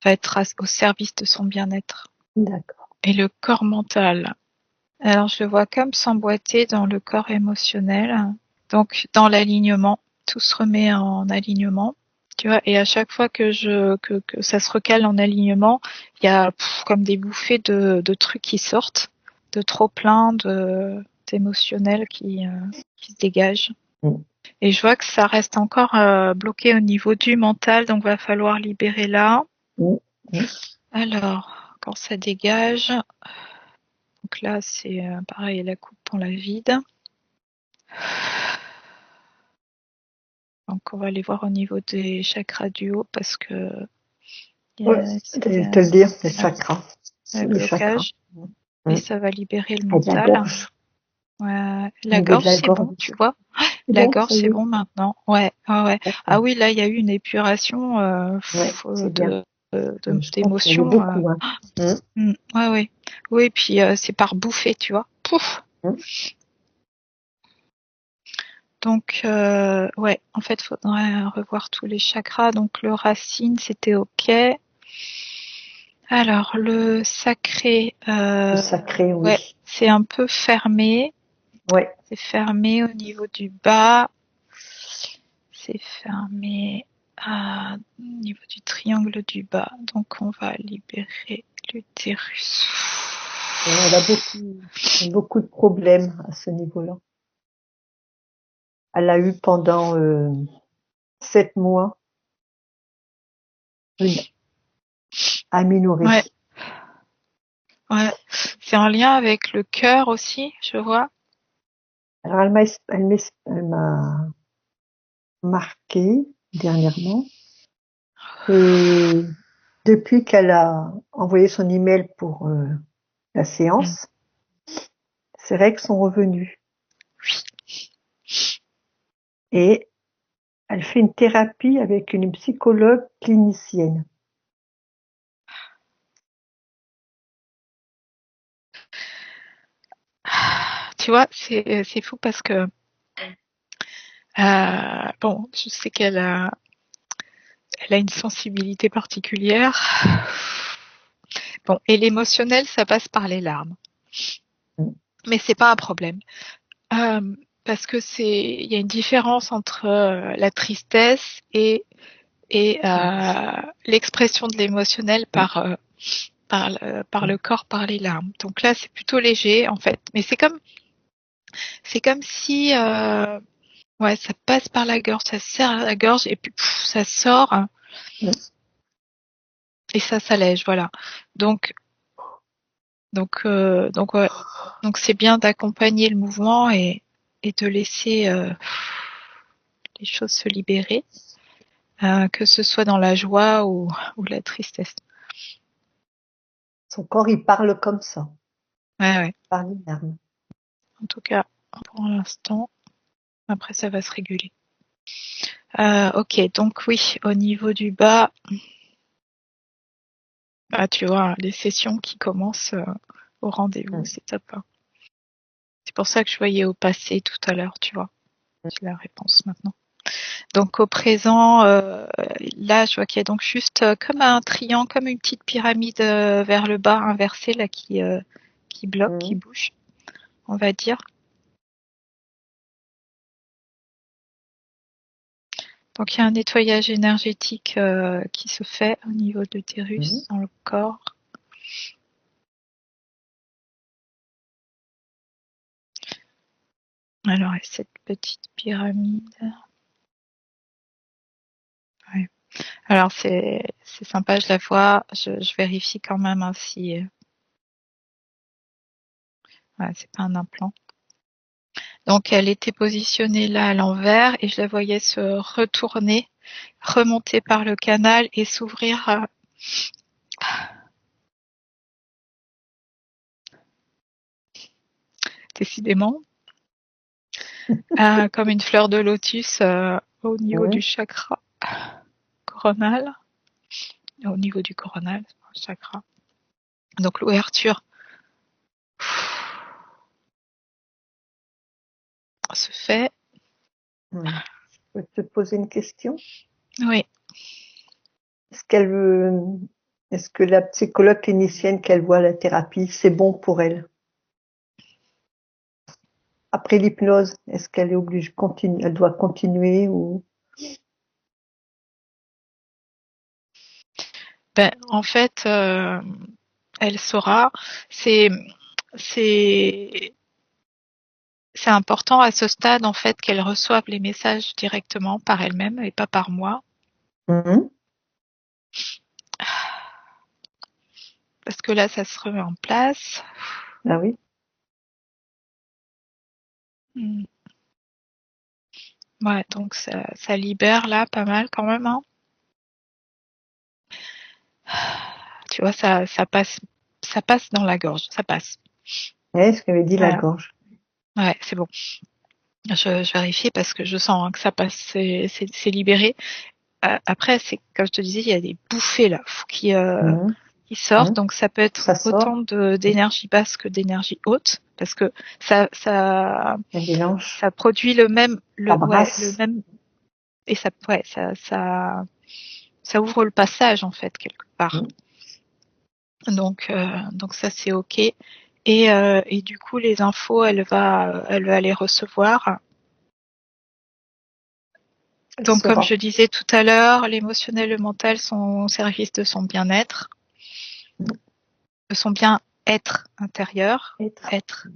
va être au service de son bien-être. D'accord. Et le corps mental. Alors je le vois comme s'emboîter dans le corps émotionnel, donc dans l'alignement, tout se remet en alignement. Tu vois, et à chaque fois que ça se recale en alignement, il y a comme des bouffées de trucs qui sortent, de trop plein d'émotionnels qui se dégagent. Et je vois que ça reste encore bloqué au niveau du mental, donc va falloir libérer là. Alors, quand ça dégage, donc là c'est pareil, la coupe on la vide. Donc on va aller voir au niveau des chakras du haut parce que je vais te le dire, les chakras. Le Les chakras. blocage. Et ça va libérer le Et mental. la gorge. Ouais, la gorge, c'est bon, tu vois. La gorge, c'est bon maintenant. Ouais. Ah oui, là, il y a eu une épuration d'émotions. Beaucoup, Ouais. Oui, puis c'est par bouffée, tu vois. Pouf. Donc, ouais, en fait, faudrait revoir tous les chakras. Donc, le racine, c'était OK. Alors, le sacré, oui. Ouais, c'est un peu fermé. Ouais. C'est fermé au niveau du bas. C'est fermé au niveau du triangle du bas. Donc, on va libérer l'utérus. Elle a beaucoup de problèmes à ce niveau-là. Elle a eu pendant 7 mois une aménorrhée. Ouais. C'est en lien avec le cœur aussi, je vois. Alors, elle m'a marqué dernièrement que depuis qu'elle a envoyé son email pour la séance, ses règles sont revenues. Et elle fait une thérapie avec une psychologue clinicienne. Tu vois, c'est fou parce que bon, je sais qu'elle a une sensibilité particulière. Bon, et l'émotionnel, ça passe par les larmes. Mais c'est pas un problème. Parce que il y a une différence entre la tristesse et l'expression de l'émotionnel par le corps, par les larmes. Donc là, c'est plutôt léger en fait. Mais c'est comme si ouais, ça passe par la gorge, ça serre la gorge et puis ça sort et ça s'allège, voilà. Donc ouais. Donc c'est bien d'accompagner le mouvement et de laisser les choses se libérer, que ce soit dans la joie ou la tristesse. Son corps, il parle comme ça. Ouais. Par les larmes. En tout cas, pour l'instant. Après, ça va se réguler. Ok, donc oui, au niveau du bas, tu vois, les sessions qui commencent au rendez-vous, c'est top. C'est pour ça que je voyais au passé tout à l'heure, tu vois. J'ai la réponse maintenant. Donc au présent, là, je vois qu'il y a donc juste comme un triangle, comme une petite pyramide vers le bas inversée là qui bloque, qui bouge, on va dire. Donc il y a un nettoyage énergétique qui se fait au niveau de l'utérus, dans le corps. Alors, et cette petite pyramide. Ouais. Alors, c'est sympa, je la vois. Je vérifie quand même hein, si. Ouais, c'est pas un implant. Donc, elle était positionnée là à l'envers et je la voyais se retourner, remonter par le canal et s'ouvrir. Décidément. Comme une fleur de lotus au niveau du chakra coronal. Au niveau du coronal, chakra. Donc l'ouverture se fait. Je peux te poser une question? Oui. Est-ce que la psychologue clinicienne qu'elle voit à la thérapie, c'est bon pour elle? Après l'hypnose, est-ce qu'elle est obligée de continuer, elle doit continuer ou? En fait, elle saura. C'est c'est c'est important à ce stade en fait qu'elle reçoive les messages directement par elle-même et pas par moi, Mhm. parce que là, ça se remet en place. Ah oui. Hmm. Ouais, donc ça libère là pas mal quand même, hein. Tu vois, ça passe dans la gorge, ça passe. Ouais, ce qu'avait dit la Voilà. gorge. Ouais, c'est bon. Je vérifie parce que je sens hein, que ça passe, c'est libéré. Après, c'est comme je te disais, il y a des bouffées là Mhm. qui sortent, Mhm. donc ça peut être Ça autant sort, d'énergie basse que d'énergie haute, parce que ça ça un mélange, ça produit le même ça le brasse. même et ça ouvre le passage en fait quelque part. Mhm. Donc ça c'est ok. Et du coup les infos elle va les recevoir. Elle Donc comme je saura. disais tout à l'heure, l'émotionnel, le mental sont au service de son bien-être, Mhm. de son bien-être intérieur, Être. être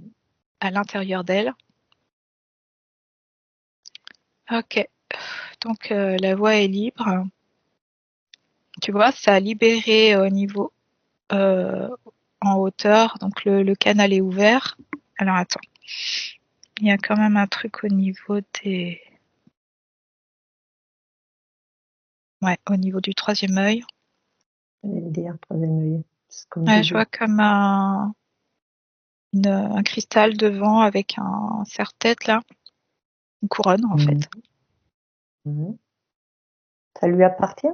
à l'intérieur d'elle. Ok, donc la voie est libre. Tu vois, ça a libéré au niveau euh, en hauteur, donc le canal est ouvert. Alors attends, il y a quand même un truc au niveau des... Ouais, au niveau du troisième œil. J'allais le dire, troisième œil. C'est comme Ouais, je double. vois comme un cristal devant avec un serre-tête là, une couronne en Mhm. fait. Mhm. Ça lui appartient?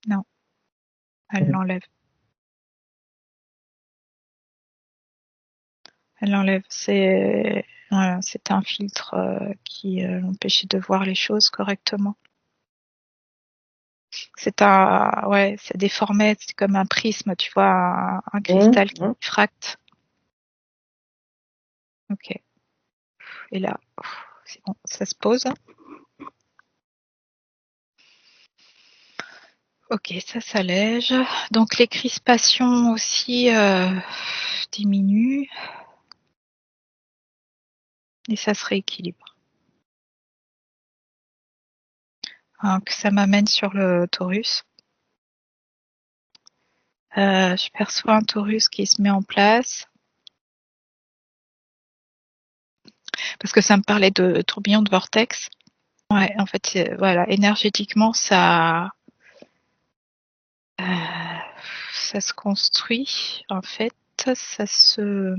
Non, elle Mhm. l'enlève. Elle l'enlève. C'est voilà, c'est un filtre qui l'empêchait de voir les choses correctement. Ouais, ça déformait, c'est comme un prisme, tu vois, un Mhm. cristal qui Mhm. fracte. Ok. Et là, c'est bon, ça se pose. Ok, ça s'allège. Donc les crispations aussi diminuent et ça se rééquilibre. Donc ça m'amène sur le torus. Je perçois un torus qui se met en place parce que ça me parlait de tourbillon de vortex. Ouais, en fait, voilà, énergétiquement, ça se construit. En fait, ça se,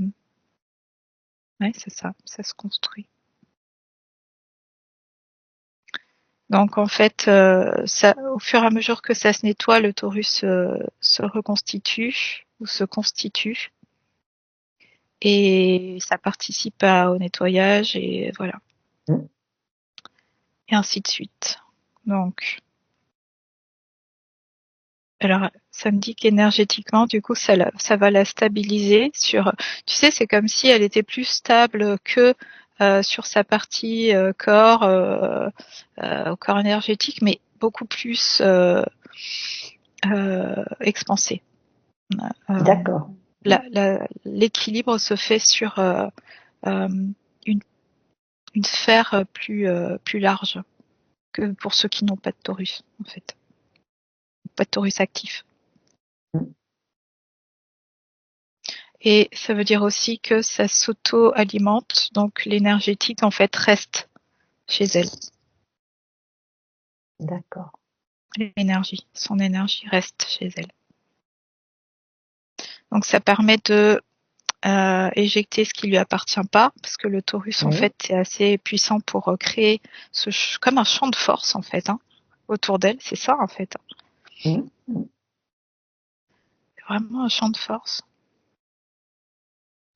ouais, c'est ça, ça se construit. Donc en fait, au fur et à mesure que ça se nettoie, le torus se reconstitue ou se constitue et ça participe au nettoyage et voilà, Mhm. et ainsi de suite. Donc, alors, ça me dit qu'énergétiquement, du coup, ça va la stabiliser sur. Tu sais, c'est comme si elle était plus stable que sur sa partie au corps énergétique, mais beaucoup plus expansé. Euh, D'accord. Mhm. L'équilibre se fait sur euh, une, une sphère plus large que pour ceux qui n'ont pas de torus, en fait. Pas de torus actif. Mhm. Et ça veut dire aussi que ça s'auto-alimente, donc l'énergétique en fait reste chez elle. D'accord. Son énergie reste chez elle. Donc ça permet de éjecter ce qui lui appartient pas, parce que le taurus en Oui. fait est assez puissant pour créer comme un champ de force en fait autour d'elle. C'est ça en fait, Mhm. Mhm. vraiment un champ de force.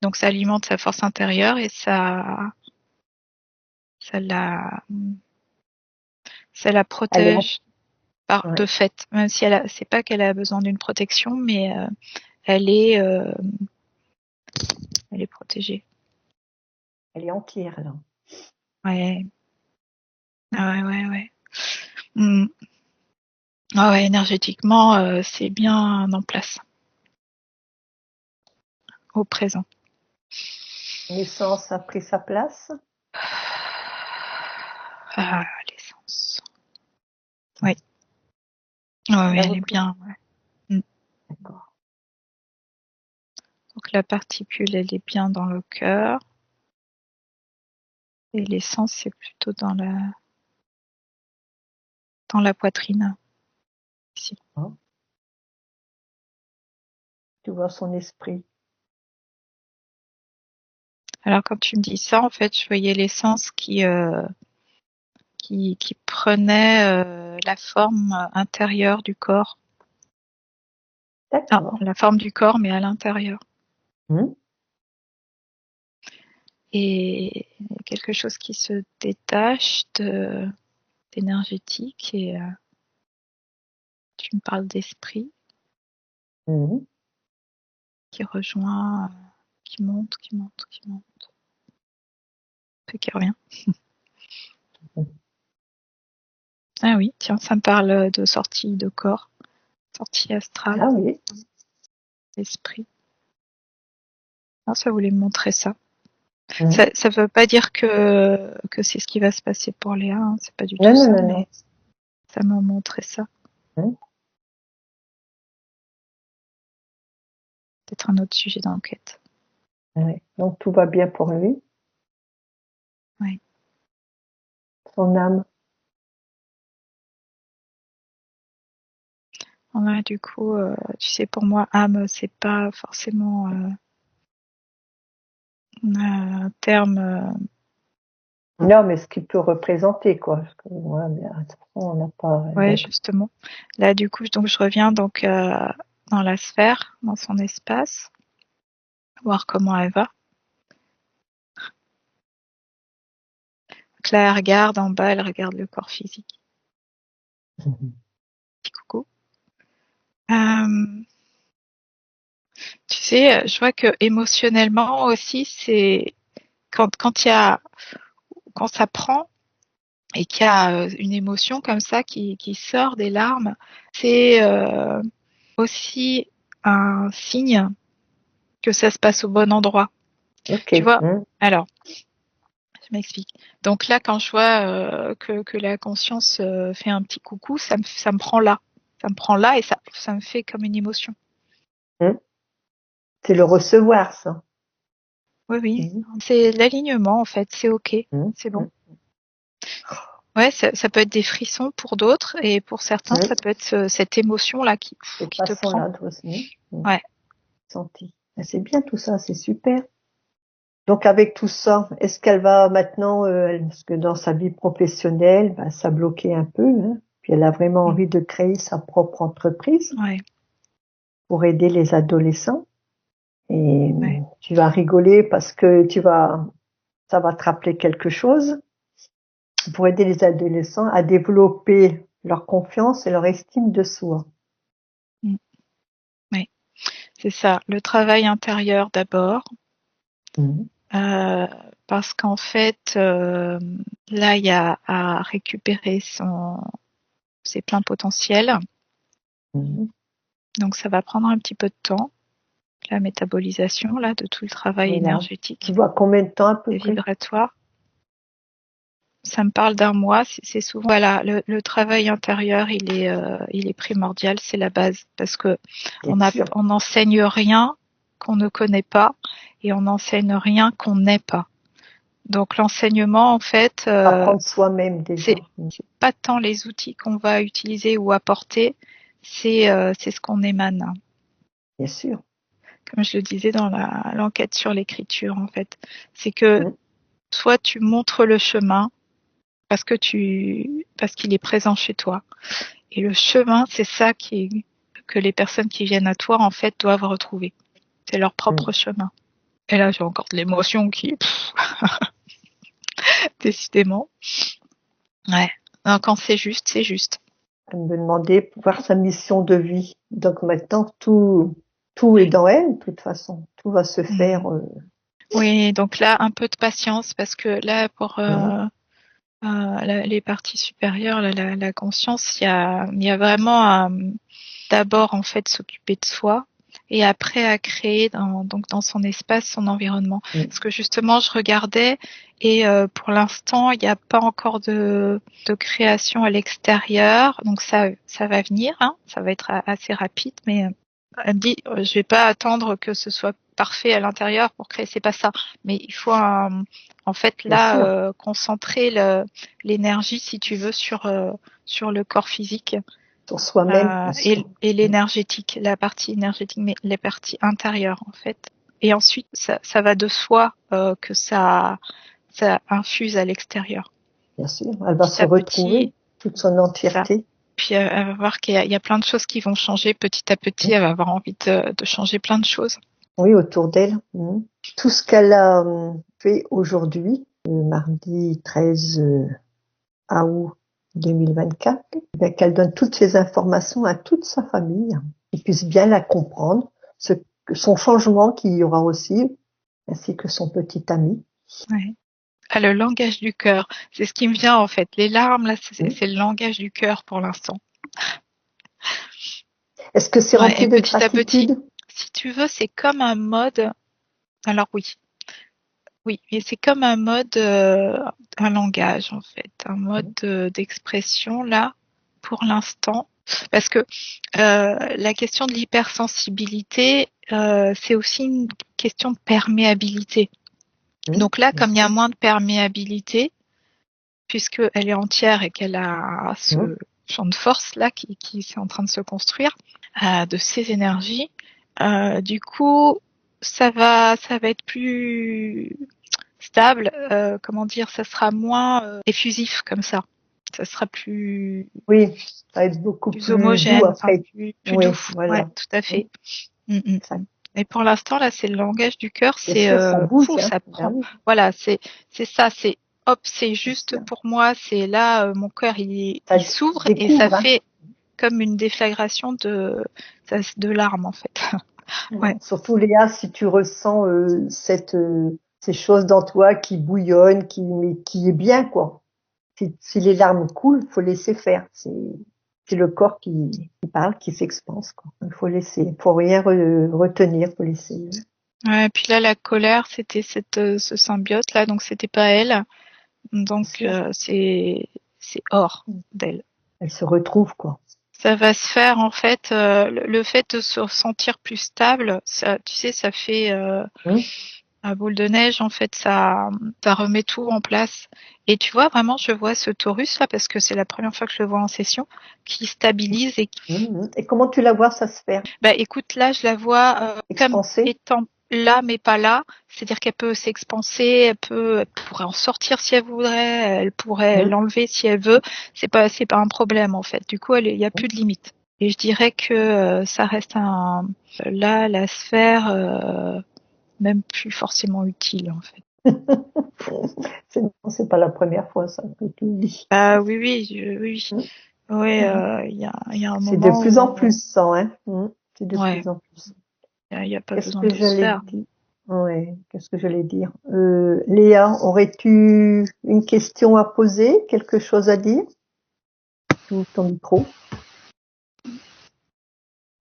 Donc ça alimente sa force intérieure et ça. ça la protège Ouais. de fait. Même si c'est pas qu'elle a besoin d'une protection, mais elle est protégée. Elle est entière, là. Ouais. Ah ouais. Mm. Ah ouais, énergétiquement, c'est bien en place. Au présent. L'essence a pris sa place. Ah, l'essence. Oui. Ouais, elle est bien. Ouais. Mm. D'accord. Donc la particule, elle est bien dans le cœur. Et l'essence, c'est plutôt dans la poitrine. Ici. Hein? Tu vois son esprit. Alors quand tu me dis ça, en fait, je voyais l'essence qui prenait la forme intérieure du corps. Ah, D'accord. la forme du corps, mais à l'intérieur. Et quelque chose qui se détache d'énergétique. Et tu me parles d'esprit qui rejoint, qui monte. Puis qui revient. Ah oui, tiens, ça me parle de sortie de corps, sortie astrale, Ah oui. esprit. Non, ça voulait me montrer ça. Mhm. Ça veut pas dire que c'est ce qui va se passer pour Léa, hein, c'est pas du tout Non, ça, non. mais ça m'a montré ça. Mhm. Peut-être un autre sujet d'enquête. Ouais. Donc tout va bien pour lui. Oui. Son âme. Ouais, du coup, tu sais, pour moi, âme, c'est pas forcément un terme. Non, mais ce qu'il peut représenter, quoi. Parce que, ouais, mais de toute façon, on n'a pas. Ouais, justement. Là, du coup, donc je reviens donc dans la sphère, dans son espace, voir comment elle va. Donc là, elle regarde en bas, elle regarde le corps physique. Petit coucou. Tu sais, je vois que émotionnellement aussi, c'est quand il y a quand ça prend et qu'il y a une émotion comme ça qui sort des larmes, c'est aussi un signe que ça se passe au bon endroit. Ok. Tu vois? Alors, je m'explique. Donc là, quand je vois que la conscience fait un petit coucou, ça me prend là. Ça me prend là et ça me fait comme une émotion. C'est le recevoir, ça. Oui. C'est l'alignement en fait. C'est ok. C'est bon. Ouais, ça peut être des frissons pour d'autres et pour certains, ça peut être cette émotion-là qui te prend. Façon-là aussi. Ouais. Senti. C'est bien tout ça, c'est super. Donc avec tout ça, est-ce qu'elle va maintenant, parce que dans sa vie professionnelle, ça bloquait un peu, hein, puis elle a vraiment envie de créer sa propre entreprise pour aider les adolescents. Et tu vas rigoler parce que ça va te rappeler quelque chose pour aider les adolescents à développer leur confiance et leur estime de soi. Oui, c'est ça. Le travail intérieur d'abord. Parce qu'en fait, là, il y a à récupérer ses pleins potentiels. Donc, ça va prendre un petit peu de temps, la métabolisation là de tout le travail énergétique. Tu vois combien de temps à peu près? Vibratoire. Ça me parle d'un mois. C'est souvent voilà le travail intérieur, il est primordial, c'est la base parce que on n'enseigne rien qu'on ne connaît pas et on n'enseigne rien qu'on n'est pas. Donc l'enseignement, en fait, apprendre soi-même déjà. C'est pas tant les outils qu'on va utiliser ou apporter, c'est ce qu'on émane. Bien sûr. Comme je le disais dans l'enquête sur l'écriture, en fait, c'est que soit tu montres le chemin parce qu'il est présent chez toi, et le chemin, c'est ça que les personnes qui viennent à toi, en fait, doivent retrouver. C'est leur propre chemin. Et là, j'ai encore de l'émotion qui. décidément. Ouais. Non, quand c'est juste, c'est juste. Elle me demandait pour voir sa mission de vie. Donc maintenant, tout est dans elle, de toute façon. Tout va se faire. Oui, donc là, un peu de patience parce que là, pour Mhm. les parties supérieures, la conscience, il y a vraiment à, d'abord en fait s'occuper de soi et après à créer donc dans son espace, son environnement. Mhm. Parce que justement, je regardais et pour l'instant, il n'y a pas encore de création à l'extérieur, donc ça va venir, hein, ça va être assez rapide, mais elle me dit, je vais pas attendre que ce soit parfait à l'intérieur pour créer, c'est pas ça, mais il faut en fait Bien là sûr. concentrer l'énergie, si tu veux, sur le corps physique Sur soi-même, bien sûr. et l'énergétique, la partie énergétique, mais les parties intérieures en fait. Et ensuite, ça va de soi que ça infuse à l'extérieur. Bien sûr. Elle va Petit se à retrouver, petit, toute son c'est ça. entièreté. Puis elle va voir qu'il y a plein de choses qui vont changer petit à petit. Mhm. Elle va avoir envie de changer plein de choses. Oui, autour d'elle. Mhm. Tout ce qu'elle a fait aujourd'hui, le mardi 13 août 2024, ben, qu'elle donne toutes ces informations à toute sa famille, qu'ils puissent bien la comprendre, son changement qu'il y aura aussi, ainsi que son petit ami. Ouais. Ah, le langage du cœur, c'est ce qui me vient en fait. Les larmes, là, Mhm. c'est le langage du cœur pour l'instant. Est-ce que c'est Ouais, rempli et de petit à petit, gratitude? si tu veux, c'est comme un mode. Alors oui, oui, et c'est comme un mode, un langage en fait, un mode d'expression là pour l'instant, parce que la question de l'hypersensibilité, c'est aussi une question de perméabilité. Donc là, Bien comme il y a sûr. moins de perméabilité, puisqu'elle est entière et qu'elle a Mhm. ce champ de force là qui est en train de se construire, de ces énergies, du coup, ça va être plus stable, comment dire, ça sera moins effusif comme ça. Ça sera Oui, ça va être beaucoup plus plus doux homogène, enfin après. plus doux. Oui, Ouais, voilà. tout à Mhm. fait. Mm, mm, Ça, mm. Et pour l'instant, là, c'est le langage du cœur, bien c'est sûr, ça bouge, hein. ça Ben prend. oui, Voilà, c'est ça, c'est hop, c'est bien juste sûr. pour moi, c'est là, mon cœur, Ça il s'ouvre et ça découvre, hein. fait comme une déflagration de larmes, en fait. Ouais. Ouais. Surtout Léa, si tu ressens ces choses dans toi qui bouillonnent, mais qui est bien quoi. Si les larmes coulent, faut laisser faire. C'est le corps qui parle, qui s'expanse quoi. Il faut laisser, faut rien retenir, faut laisser. Ouais, puis là, la colère, c'était ce symbiote là, donc c'était pas elle. Bien Donc sûr, c'est hors d'elle. elle se retrouve quoi. Ça va se faire en fait, le fait de se sentir plus stable, ça, tu sais, ça fait Hum, un boule de neige en fait, ça remet tout en place. Et tu vois vraiment, je vois ce Taurus là parce que c'est la première fois que je le vois en session, qui stabilise et Et comment tu la vois ça se faire? bah écoute, là je la vois comme Expanser? étant là mais pas là, c'est-à-dire qu'elle peut s'expanser, elle pourrait en sortir si elle voudrait, elle pourrait Hum, l'enlever si elle veut, c'est pas un problème en fait. Du coup, il y a plus hum. de limite. Et je dirais que ça reste là la sphère même plus forcément utile en fait. C'est pas la première fois ça que tu le dis. Ah oui oui oui Hum, ouais hum. il y a un C'est de moment plus en où plus ça, hein. C'est de ouais plus en plus. il y a pas Qu'est-ce besoin que de se j'allais faire. dire? Ouais, qu'est-ce que j'allais dire? Léa, aurais-tu une question à poser? Quelque chose à dire? Tu ouvres ton micro.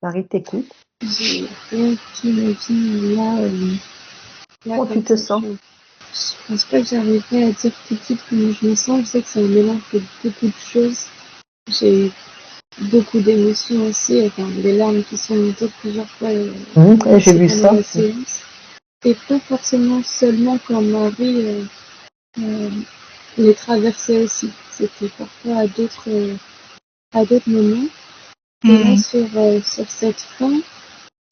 Marie t'écoute. J'ai rien qui me vient là Comment tu comme te ça. sens? Je pense pas que j'arriverai à dire tout de suite comment je me sens. Je sais que c'est un mélange de beaucoup de choses. J'ai eu beaucoup d'émotions aussi, enfin des larmes qui sont montées plusieurs fois J'ai aussi vu pendant ça. la séance. Et pas forcément seulement quand Marie euh, les traversait aussi. C'était parfois à d'autres moments. Et là Mmh. sur cette fin,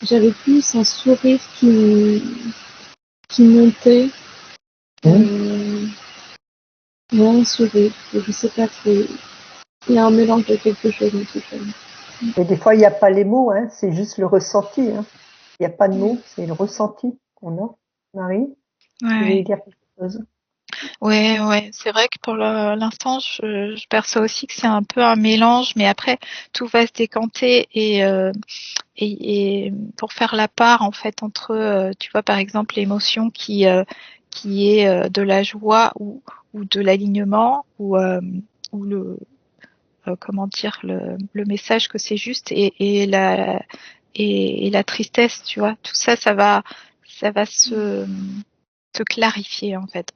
j'avais plus un sourire qui montait, Hum. euh, ouais, un sourire, je sais pas trop. Il y a un mélange de quelque chose en tout cas. Et des fois, il n'y a pas les mots, hein. C'est juste le ressenti, hein. Il n'y a pas de mots, c'est le ressenti qu'on a. Marie, tu voulais Ouais. dire quelque chose? Ouais, c'est vrai que pour l'instant, je perçois aussi que c'est un peu un mélange, mais après, tout va se décanter et pour faire la part, en fait, entre, tu vois, par exemple, l'émotion qui est de la joie ou de l'alignement ou comment dire, le message que c'est juste et la tristesse, tu vois, tout ça, ça va se clarifier, en fait.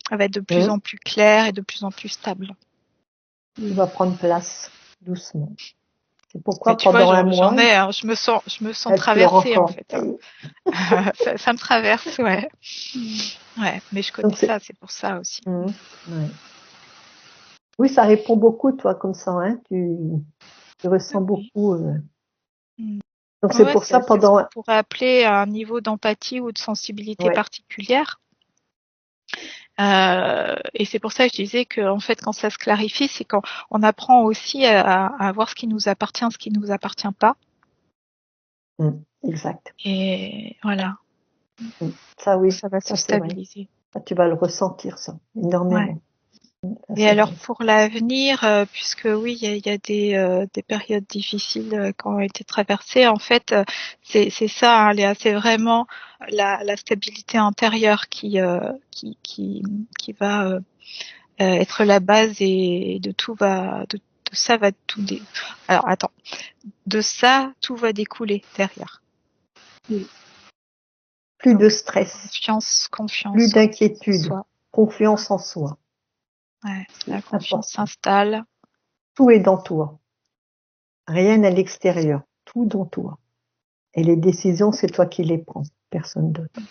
Ça va être de plus en plus clair et de plus en plus stable. Il va prendre place doucement. C'est pourquoi Mais tu vois, pendant un mois, j'en ai, hein, je me sens elle pleure traversée en encore. fait. Hein. Ça me traverse, ouais. Ouais, mais je connais Donc ça, c'est pour ça aussi. Ouais. Oui, ça répond beaucoup, toi, comme ça, hein. Tu ressens beaucoup. Donc c'est Ouais, pour ça c'est ce pendant. qu'on pourrait appeler un niveau d'empathie ou de sensibilité Ouais. particulière. Et c'est pour ça que je disais que en fait, quand ça se clarifie, c'est quand on apprend aussi à voir ce qui nous appartient, ce qui nous appartient pas. Exact. Et voilà. Ça, oui. Ça va se Ça, c'est vrai. stabiliser. Tu vas le ressentir, ça, énormément. Ça, Et c'est alors vrai. pour l'avenir, puisque oui, il y a des périodes difficiles qui ont été traversées. En fait, c'est ça, hein, Léa, c'est vraiment la stabilité intérieure qui va être la base et de tout va de ça va tout alors attends, de ça tout va découler derrière. Plus de Donc stress, plus confiance d'inquiétude, soi. confiance en soi. Ouais, la confiance Important. s'installe. Tout est dans toi. Rien à l'extérieur. Tout dans toi. Et les décisions, c'est toi qui les prends. Personne d'autre.